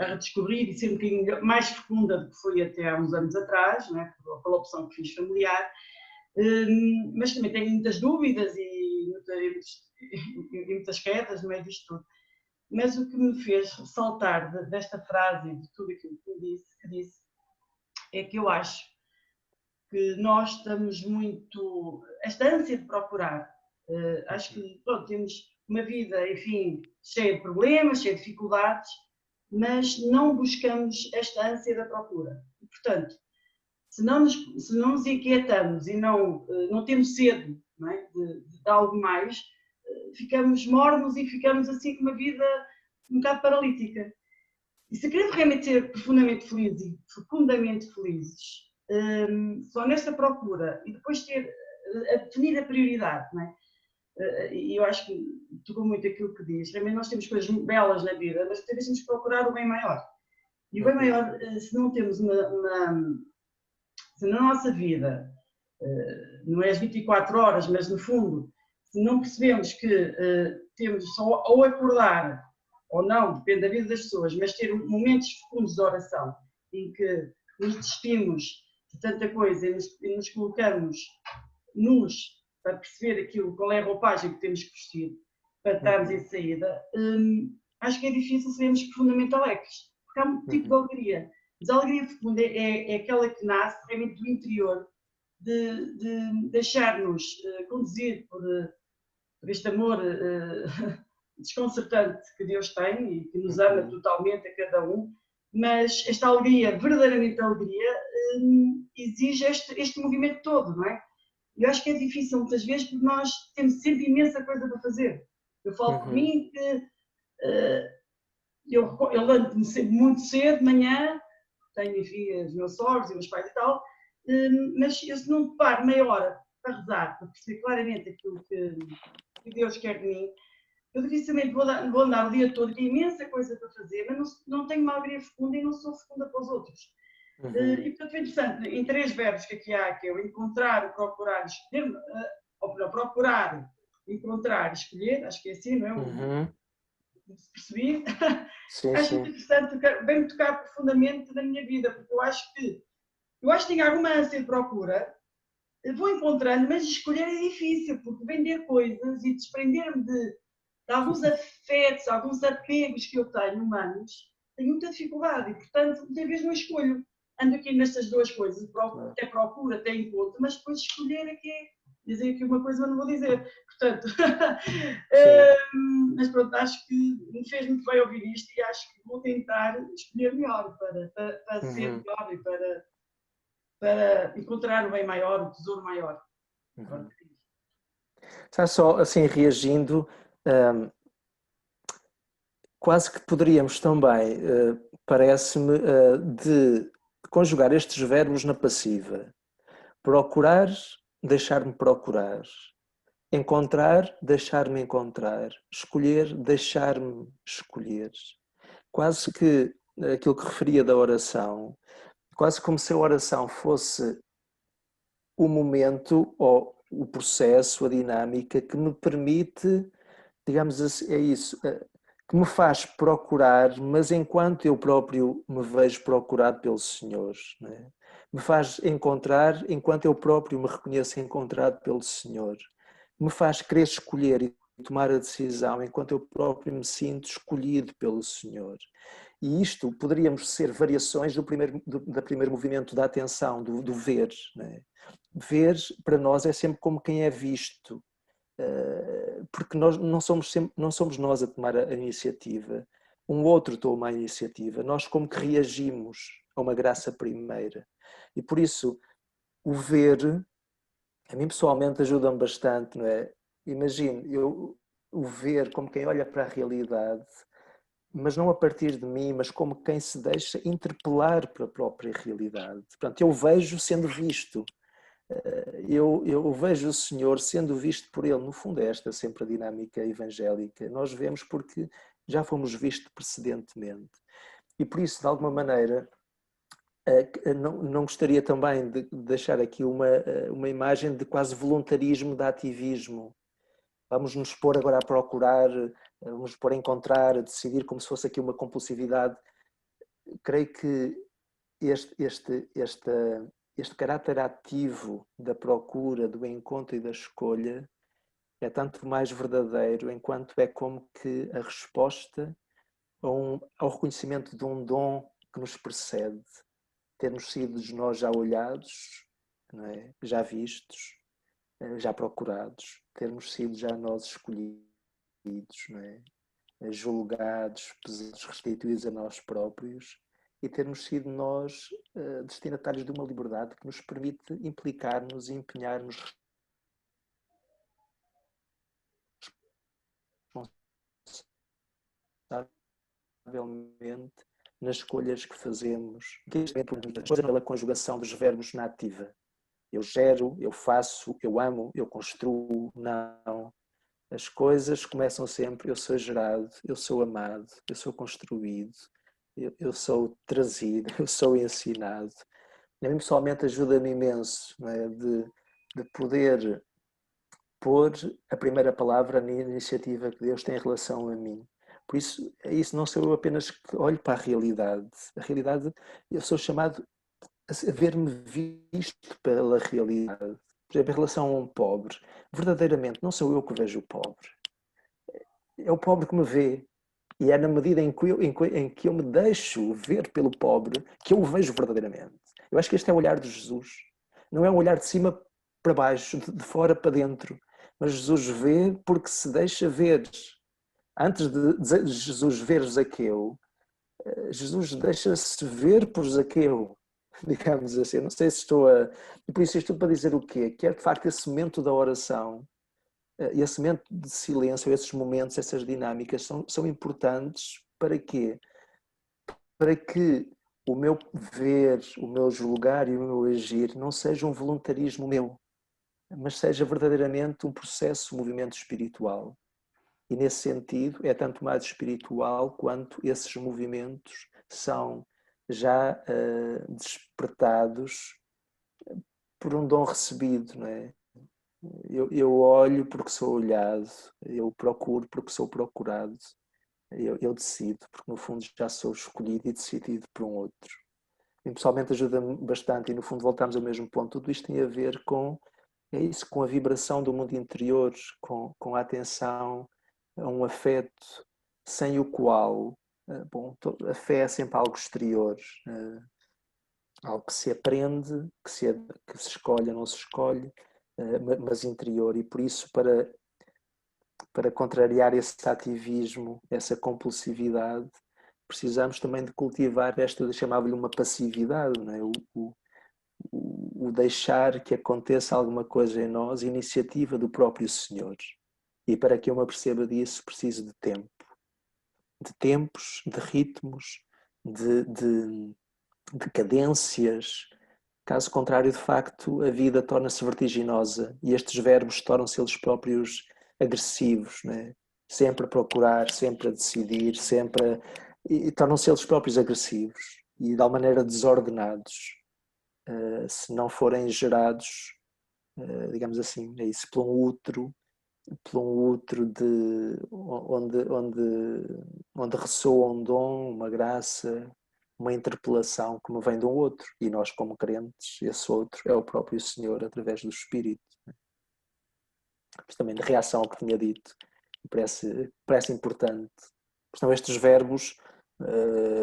a redescobrir e ser um bocadinho mais fecunda do que fui até há uns anos atrás, não é? Pela opção que fiz familiar, mas também tenho muitas dúvidas e muitas quedas no meio disto tudo. Mas o que me fez ressaltar desta frase e de tudo aquilo que disse, é que eu acho que nós estamos muito... Esta ânsia de procurar. Acho que pronto, temos uma vida, enfim, cheia de problemas, cheia de dificuldades, mas não buscamos esta ânsia da procura. E, portanto, se não nos inquietamos e não temos sede, não é? de algo mais, ficamos mornos e ficamos assim com uma vida um bocado paralítica. E se queremos realmente ser profundamente felizes e fecundamente felizes, só nesta procura e depois a definir a prioridade, não é? E eu acho que tocou muito aquilo que diz. Realmente nós temos coisas belas na vida, mas temos que procurar o bem maior. E o bem maior, se não temos se na nossa vida, não é as 24 horas, mas no fundo, se não percebemos que temos só ou acordar, ou não, depende da vida das pessoas, mas ter momentos fecundos de oração, em que nos despimos de tanta coisa e nos colocamos nus para perceber qual é a roupagem que temos que vestir para estarmos em saída, acho que é difícil sermos profundamente alegres, porque há um tipo de alegria. Mas a alegria fecunda é aquela que nasce realmente do interior, de deixar-nos conduzir por este amor desconcertante que Deus tem e que nos ama totalmente a cada um, mas esta alegria, verdadeiramente alegria, exige este movimento todo, não é? Eu acho que é difícil muitas vezes porque nós temos sempre imensa coisa para fazer. Eu falo por mim que eu levanto-me sempre muito cedo de manhã, tenho, enfim, os meus sogros e os meus pais e tal, mas eu se não paro meia hora para rezar, para perceber claramente aquilo que Deus quer de mim, eu dificilmente vou andar o dia todo, tenho imensa coisa para fazer, mas não tenho uma alegria fecunda e não sou fecunda para os outros. E portanto é interessante, em 3 verbos que aqui há, que é o encontrar, o procurar, escolher, ou procurar, encontrar, escolher, acho que é assim, não é? Se percebi, Sim, acho sim. muito interessante, vem-me tocar profundamente na minha vida, porque eu acho que tenho alguma ânsia de procura, vou encontrando, mas escolher é difícil, porque vender coisas e desprender-me de alguns afetos, alguns apegos que eu tenho humanos, tenho muita dificuldade e, portanto, muitas vezes não escolho. Ando aqui nestas 2 coisas, até procura, até encontro, mas depois escolher é que é dizer aqui uma coisa, mas não vou dizer. Portanto, mas pronto, acho que me fez muito bem ouvir isto e acho que vou tentar escolher melhor para ser melhor e para encontrar o bem maior, o tesouro maior. Está só assim reagindo, quase que poderíamos também, parece-me, de conjugar estes verbos na passiva. Procurar, deixar-me procurar. Encontrar, deixar-me encontrar. Escolher, deixar-me escolher. Quase que aquilo que referia da oração, quase como se a oração fosse o momento ou o processo, a dinâmica que me permite, digamos assim, é isso, que me faz procurar, mas enquanto eu próprio me vejo procurado pelo Senhor, não é? Me faz encontrar enquanto eu próprio me reconheço encontrado pelo Senhor. Me faz querer escolher e tomar a decisão enquanto eu próprio me sinto escolhido pelo Senhor. E isto poderíamos ser variações do primeiro movimento da atenção, do ver, não é? Ver para nós é sempre como quem é visto, porque nós não somos nós a tomar a iniciativa, um outro toma a iniciativa, nós como que reagimos a uma graça primeira. E por isso o ver, a mim pessoalmente ajuda-me bastante, não é? Imagine, o ver como quem olha para a realidade, mas não a partir de mim, mas como quem se deixa interpelar pela própria realidade. Portanto, eu vejo sendo visto. Eu vejo o Senhor sendo visto por Ele. No fundo é esta sempre a dinâmica evangélica. Nós vemos porque já fomos vistos precedentemente. E por isso, de alguma maneira, não gostaria também de deixar aqui uma imagem de quase voluntarismo, de ativismo. Vamos nos pôr agora a procurar, vamos nos pôr a encontrar, a decidir como se fosse aqui uma compulsividade. Creio que este caráter ativo da procura, do encontro e da escolha é tanto mais verdadeiro enquanto é como que a resposta ao reconhecimento de um dom que nos precede. Termos sido nós já olhados, não é? Já vistos, já procurados, termos sido já nós escolhidos, não é? Julgados, pesados, restituídos a nós próprios e termos sido nós destinatários de uma liberdade que nos permite implicar-nos e empenhar-nos responsavelmente nas escolhas que fazemos, pela conjugação dos verbos na ativa. Eu gero, eu faço, eu amo, eu construo, não. As coisas começam sempre, eu sou gerado, eu sou amado, eu sou construído, eu sou trazido, eu sou ensinado. A mim pessoalmente ajuda-me imenso, não é? de poder pôr a primeira palavra na iniciativa que Deus tem em relação a mim. Por isso, não sou eu apenas que olho para a realidade. A realidade, eu sou chamado a ver-me visto pela realidade. Por exemplo, em relação a um pobre, verdadeiramente não sou eu que vejo o pobre. É o pobre que me vê. E é na medida em que eu me deixo ver pelo pobre que eu o vejo verdadeiramente. Eu acho que este é o olhar de Jesus. Não é um olhar de cima para baixo, de fora para dentro. Mas Jesus vê porque se deixa ver. Antes de Jesus ver Zaqueu, Jesus deixa-se ver por Zaqueu, digamos assim. Não sei se estou a... E por isso isto para dizer o quê? Que é de facto esse momento da oração, esse momento de silêncio, esses momentos, essas dinâmicas são importantes para quê? Para que o meu ver, o meu julgar e o meu agir não seja um voluntarismo meu, mas seja verdadeiramente um processo, um movimento espiritual. E nesse sentido é tanto mais espiritual quanto esses movimentos são já despertados por um dom recebido, não é? Eu olho porque sou olhado, eu procuro porque sou procurado, eu decido porque no fundo já sou escolhido e decidido por um outro. E pessoalmente ajuda-me bastante e no fundo voltamos ao mesmo ponto. Tudo isto tem a ver com, é isso, com a vibração do mundo interior, com a atenção a um afeto sem o qual, bom, a fé é sempre algo exterior, algo que se aprende, que se escolhe ou não se escolhe, mas interior. E por isso, para contrariar esse ativismo, essa compulsividade, precisamos também de cultivar esta, chamava-lhe uma passividade, não é? O deixar que aconteça alguma coisa em nós, iniciativa do próprio Senhor. E para que eu me aperceba disso, preciso de tempo. De tempos, de ritmos, de cadências. Caso contrário, de facto, a vida torna-se vertiginosa e estes verbos tornam-se eles próprios agressivos, né? Sempre a procurar, sempre a decidir, e tornam-se eles próprios agressivos e de alguma maneira desordenados, se não forem gerados, digamos assim, é isso, por um útero onde ressoa um dom, uma graça, uma interpelação que me vem de um outro. E nós, como crentes, esse outro é o próprio Senhor através do Espírito. Mas também de reação ao que tinha dito, parece importante. Então, estes verbos,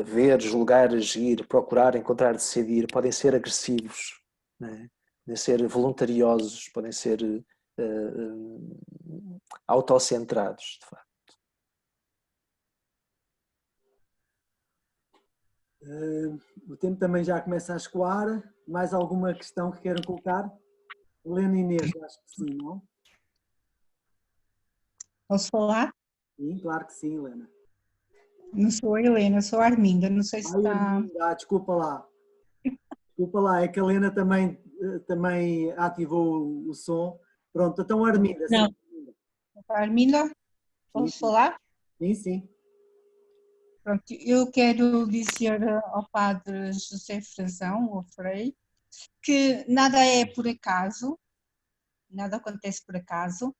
ver, julgar, agir, procurar, encontrar, decidir, podem ser agressivos, né? Podem ser voluntariosos, podem ser autocentrados, de facto. O tempo também já começa a escoar. Mais alguma questão que queiram colocar? Helena e Inês, acho que sim, não? Posso falar? Sim, claro que sim, Helena. Não sou a Helena, sou a Arminda, não sei se Ai, está... Arminda, desculpa lá. Desculpa lá, é que a Helena também ativou o som. Pronto, então Arminda. Não. Sim. Arminda, posso Sim. falar? Sim, sim. Pronto, eu quero dizer ao Padre José Frazão, ou Frei, que nada é por acaso, nada acontece por acaso.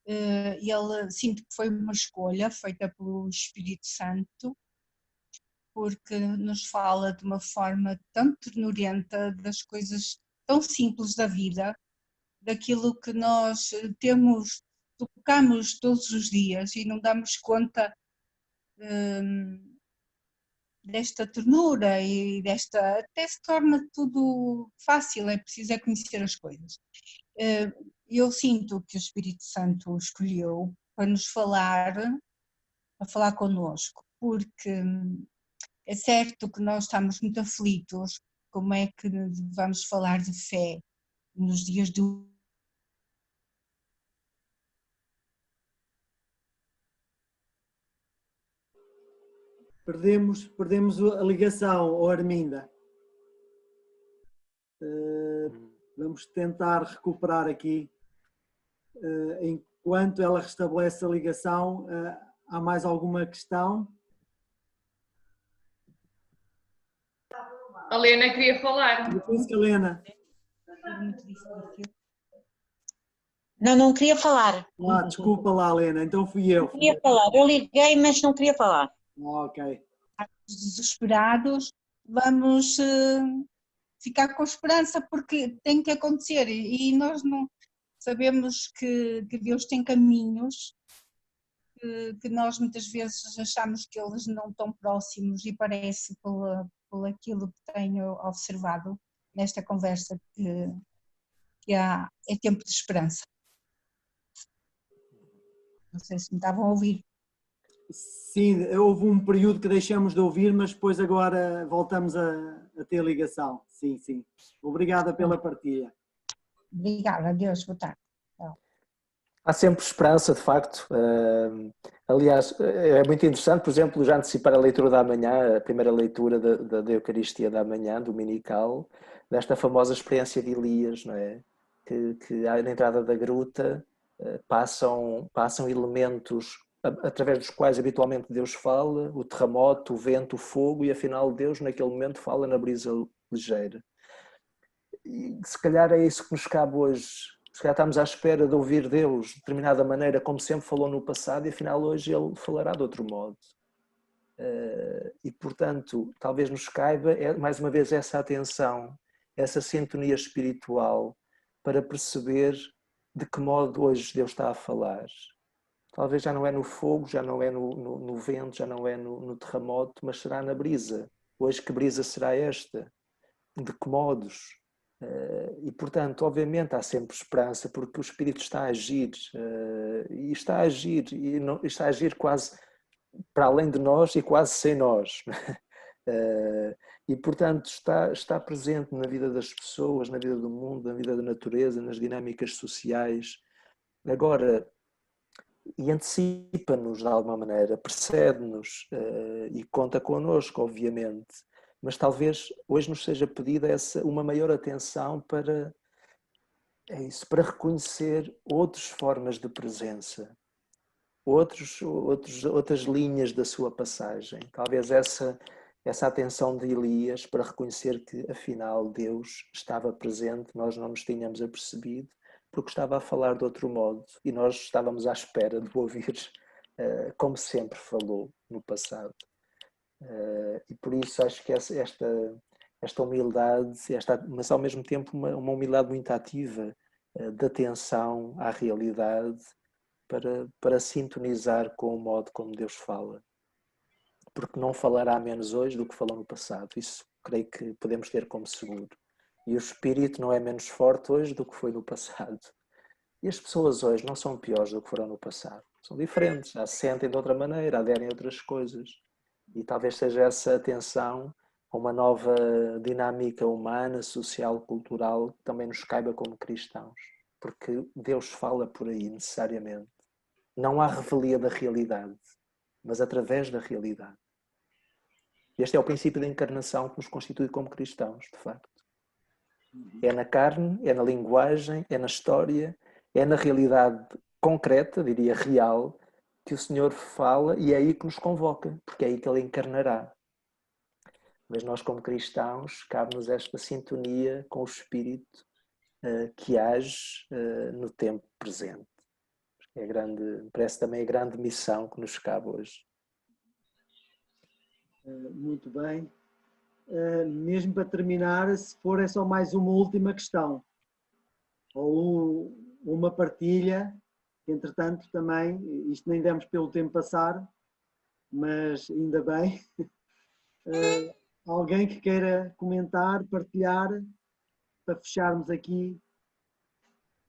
Ele sinto que foi uma escolha feita pelo Espírito Santo, porque nos fala de uma forma tão ternurenta das coisas tão simples da vida, daquilo que nós tocamos todos os dias e não damos conta desta ternura e desta, até se torna tudo fácil, é preciso é conhecer as coisas. Eu sinto que o Espírito Santo escolheu para nos falar, para falar connosco, porque é certo que nós estamos muito aflitos, como é que vamos falar de fé nos dias de hoje? Perdemos a ligação, Arminda. Vamos tentar recuperar aqui. Enquanto ela restabelece a ligação, há mais alguma questão? A Lena queria falar. Eu penso que a Lena. Não queria falar. Desculpa lá, Lena, então fui eu. Não queria falar. Eu liguei, mas não queria falar. Ok. Desesperados, vamos ficar com esperança porque tem que acontecer e nós não sabemos que Deus tem caminhos que nós muitas vezes achamos que eles não estão próximos e parece por aquilo que tenho observado nesta conversa que é tempo de esperança. Não sei se me estavam a ouvir. Sim, houve um período que deixamos de ouvir, mas depois agora voltamos a ter ligação. Sim, sim. Obrigada pela partilha. Obrigada, adeus, boa tarde. Há sempre esperança, de facto. Aliás, é muito interessante, por exemplo, já antecipar a leitura da manhã, a primeira leitura da Eucaristia da manhã, dominical, desta famosa experiência de Elias, não é? Que na entrada da gruta passam elementos através dos quais habitualmente Deus fala, o terremoto, o vento, o fogo, e afinal Deus naquele momento fala na brisa ligeira. E se calhar é isso que nos cabe hoje. Se calhar estamos à espera de ouvir Deus de determinada maneira, como sempre falou no passado, e afinal hoje Ele falará de outro modo. E portanto, talvez nos caiba, mais uma vez, essa atenção, essa sintonia espiritual, para perceber de que modo hoje Deus está a falar. Talvez já não é no fogo, já não é no vento, já não é no terremoto, mas será na brisa. Hoje que brisa será esta? De que modos? E portanto, obviamente há sempre esperança, porque o Espírito está a agir, e está a agir, está a agir quase para além de nós e quase sem nós. E portanto está presente na vida das pessoas, na vida do mundo, na vida da natureza, nas dinâmicas sociais. Agora, e antecipa-nos de alguma maneira, precede-nos e conta connosco, obviamente, mas talvez hoje nos seja pedida uma maior atenção para reconhecer outras formas de presença, outras linhas da sua passagem. Talvez essa atenção de Elias para reconhecer que afinal Deus estava presente, nós não nos tínhamos apercebido, porque estava a falar de outro modo e nós estávamos à espera de ouvir como sempre falou no passado. E por isso acho que esta humildade, mas ao mesmo tempo uma humildade muito ativa, de atenção à realidade, para sintonizar com o modo como Deus fala. Porque não falará menos hoje do que falou no passado. Isso creio que podemos ter como seguro. E o Espírito não é menos forte hoje do que foi no passado. E as pessoas hoje não são piores do que foram no passado. São diferentes, já se sentem de outra maneira, aderem a outras coisas. E talvez seja essa atenção a uma nova dinâmica humana, social, cultural, que também nos caiba como cristãos. Porque Deus fala por aí, necessariamente. Não há revelia da realidade, mas através da realidade. Este é o princípio da encarnação que nos constitui como cristãos, de facto. É na carne, é na linguagem, é na história, é na realidade concreta, diria real, que o Senhor fala, e é aí que nos convoca, porque é aí que Ele encarnará. Mas nós, como cristãos, cabe-nos esta sintonia com o Espírito que age no tempo presente. Parece também a grande missão que nos cabe hoje. Muito bem. Mesmo para terminar, se for, é só mais uma última questão. Ou uma partilha, entretanto também, isto nem demos pelo tempo passar, mas ainda bem, Alguém que queira comentar, partilhar, para fecharmos aqui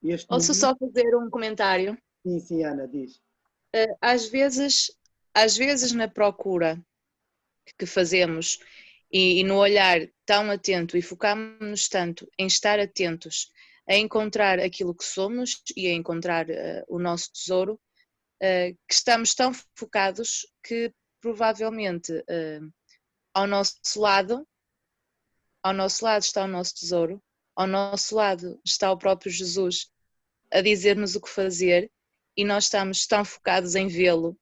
este Posso momento? só fazer um comentário? Sim, sim, Ana, diz. Às vezes na procura que fazemos e no olhar tão atento e focamos-nos tanto em estar atentos a encontrar aquilo que somos e a encontrar o nosso tesouro, que estamos tão focados que provavelmente ao nosso lado está o nosso tesouro, ao nosso lado está o próprio Jesus a dizer-nos o que fazer e nós estamos tão focados em vê-lo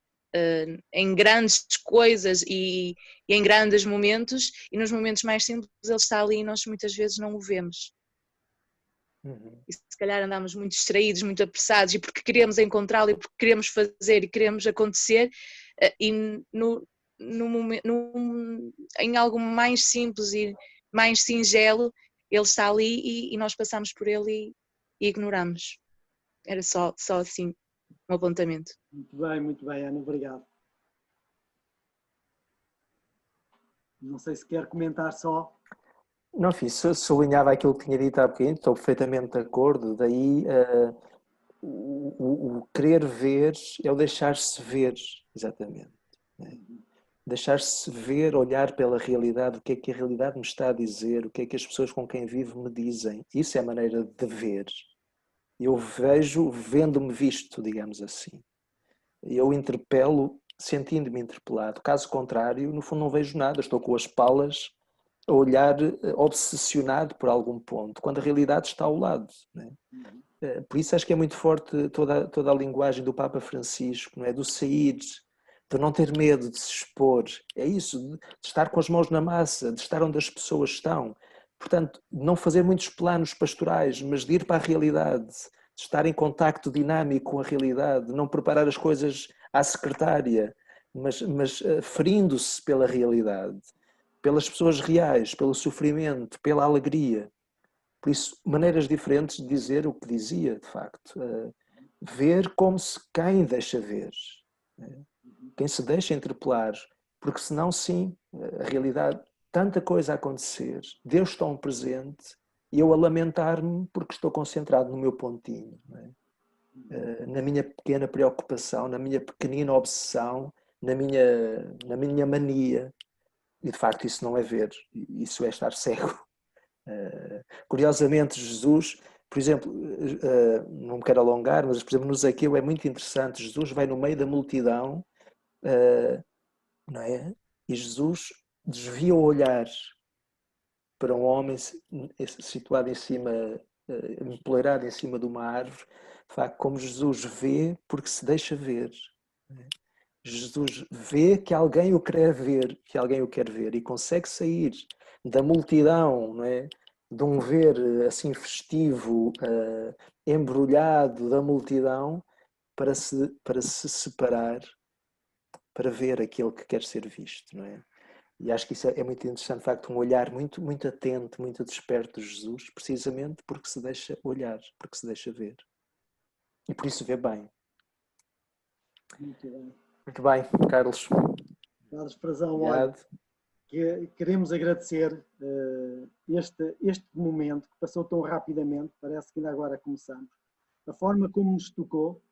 em grandes coisas e em grandes momentos, e nos momentos mais simples ele está ali e nós muitas vezes não o vemos. E se calhar andamos muito distraídos, muito apressados, e porque queremos encontrá-lo e porque queremos fazer e queremos acontecer, e em algo mais simples e mais singelo, ele está ali e nós passamos por ele e ignoramos. Era só assim um apontamento. Muito bem, Ana, obrigado. Não sei se quer comentar só. Não, fiz, sublinhava aquilo que tinha dito há bocadinho, estou perfeitamente de acordo, daí o querer ver é o deixar-se ver, exatamente. Né? Deixar-se ver, olhar pela realidade, o que é que a realidade me está a dizer, o que é que as pessoas com quem vivo me dizem. Isso é a maneira de ver. Eu vejo vendo-me visto, digamos assim. Eu interpelo sentindo-me interpelado. Caso contrário, no fundo não vejo nada, estou com as palas a olhar obsessionado por algum ponto, quando a realidade está ao lado. Né? Por isso acho que é muito forte toda a linguagem do Papa Francisco, não é? Do sair, de não ter medo de se expor. É isso, de estar com as mãos na massa, de estar onde as pessoas estão. Portanto, não fazer muitos planos pastorais, mas de ir para a realidade, de estar em contacto dinâmico com a realidade, não preparar as coisas à secretária, mas ferindo-se pela realidade, pelas pessoas reais, pelo sofrimento, pela alegria. Por isso, maneiras diferentes de dizer o que dizia, de facto. Ver como se quem deixa ver. Quem se deixa interpelar. Porque senão, sim, a realidade, tanta coisa a acontecer, Deus tão presente, e eu a lamentar-me porque estou concentrado no meu pontinho. Não é? Na minha pequena preocupação, na minha pequenina obsessão, na minha mania. E de facto isso não é ver, isso é estar cego. Curiosamente, Jesus, por exemplo, não me quero alongar, mas por exemplo no Zaqueu é muito interessante, Jesus vai no meio da multidão, não é? E Jesus desvia o olhar para um homem situado em cima, empoleirado em cima de uma árvore, de facto, como Jesus vê porque se deixa ver. Não é? Jesus vê que alguém o quer ver, e consegue sair da multidão, não é? De um ver assim festivo, embrulhado da multidão, para se separar, para ver aquele que quer ser visto, não é? E acho que isso é muito interessante, de facto, um olhar muito, muito atento, muito desperto de Jesus, precisamente porque se deixa olhar, porque se deixa ver. E por isso vê bem. Muito bem. Muito bem, Carlos. Carlos Frazão, olha, queremos agradecer este momento que passou tão rapidamente, parece que ainda agora começamos. A forma como nos tocou,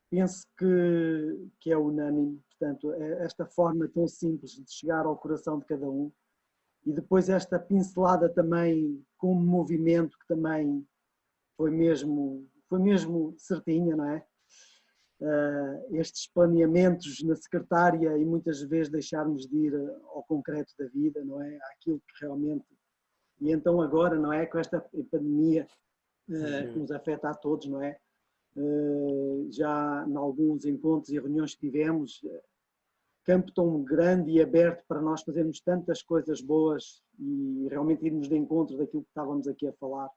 penso que é unânime, portanto, esta forma tão simples de chegar ao coração de cada um, e depois esta pincelada também com um movimento que também foi mesmo certinha, não é? Estes planeamentos na secretária e muitas vezes deixarmos de ir ao concreto da vida, não é? Aquilo que realmente... E então agora, não é? Com esta pandemia que nos afeta a todos, não é? Já em alguns encontros e reuniões que tivemos, campo tão grande e aberto para nós fazermos tantas coisas boas e realmente irmos de encontro daquilo que estávamos aqui a falar,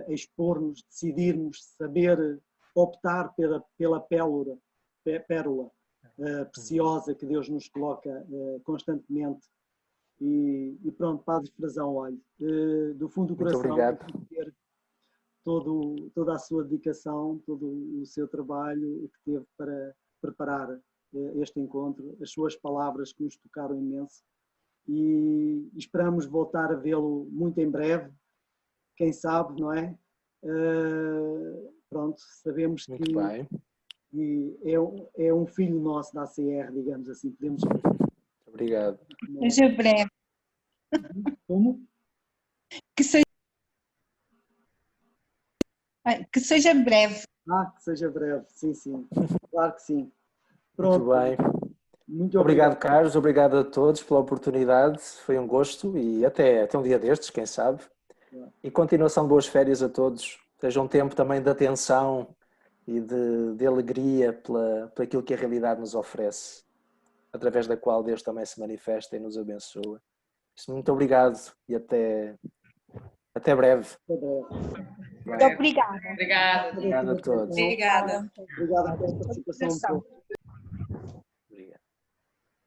a expor-nos, decidirmos, saber optar pela pérola preciosa que Deus nos coloca constantemente. E pronto, Padre Frazão, olha, do fundo do coração, muito obrigado. Toda a sua dedicação, todo o seu trabalho que teve para preparar este encontro, as suas palavras que nos tocaram imenso, e esperamos voltar a vê-lo muito em breve, quem sabe, não é? Pronto, sabemos Muito que bem. é um filho nosso da ACR, digamos assim, podemos... Obrigado. Seja breve. Como? Que seja breve. Que seja breve, sim, sim, claro que sim. Muito Pronto. bem. Muito Obrigado, Carlos. Obrigado a todos pela oportunidade. Foi um gosto e até um dia destes, quem sabe. E continuação de boas férias a todos. Seja um tempo também de atenção e de alegria pela aquilo que a realidade nos oferece, através da qual Deus também se manifesta e nos abençoa. Muito obrigado e até breve. Muito obrigada. Obrigada. Obrigado a todos. Obrigada. Obrigada pela participação de todos.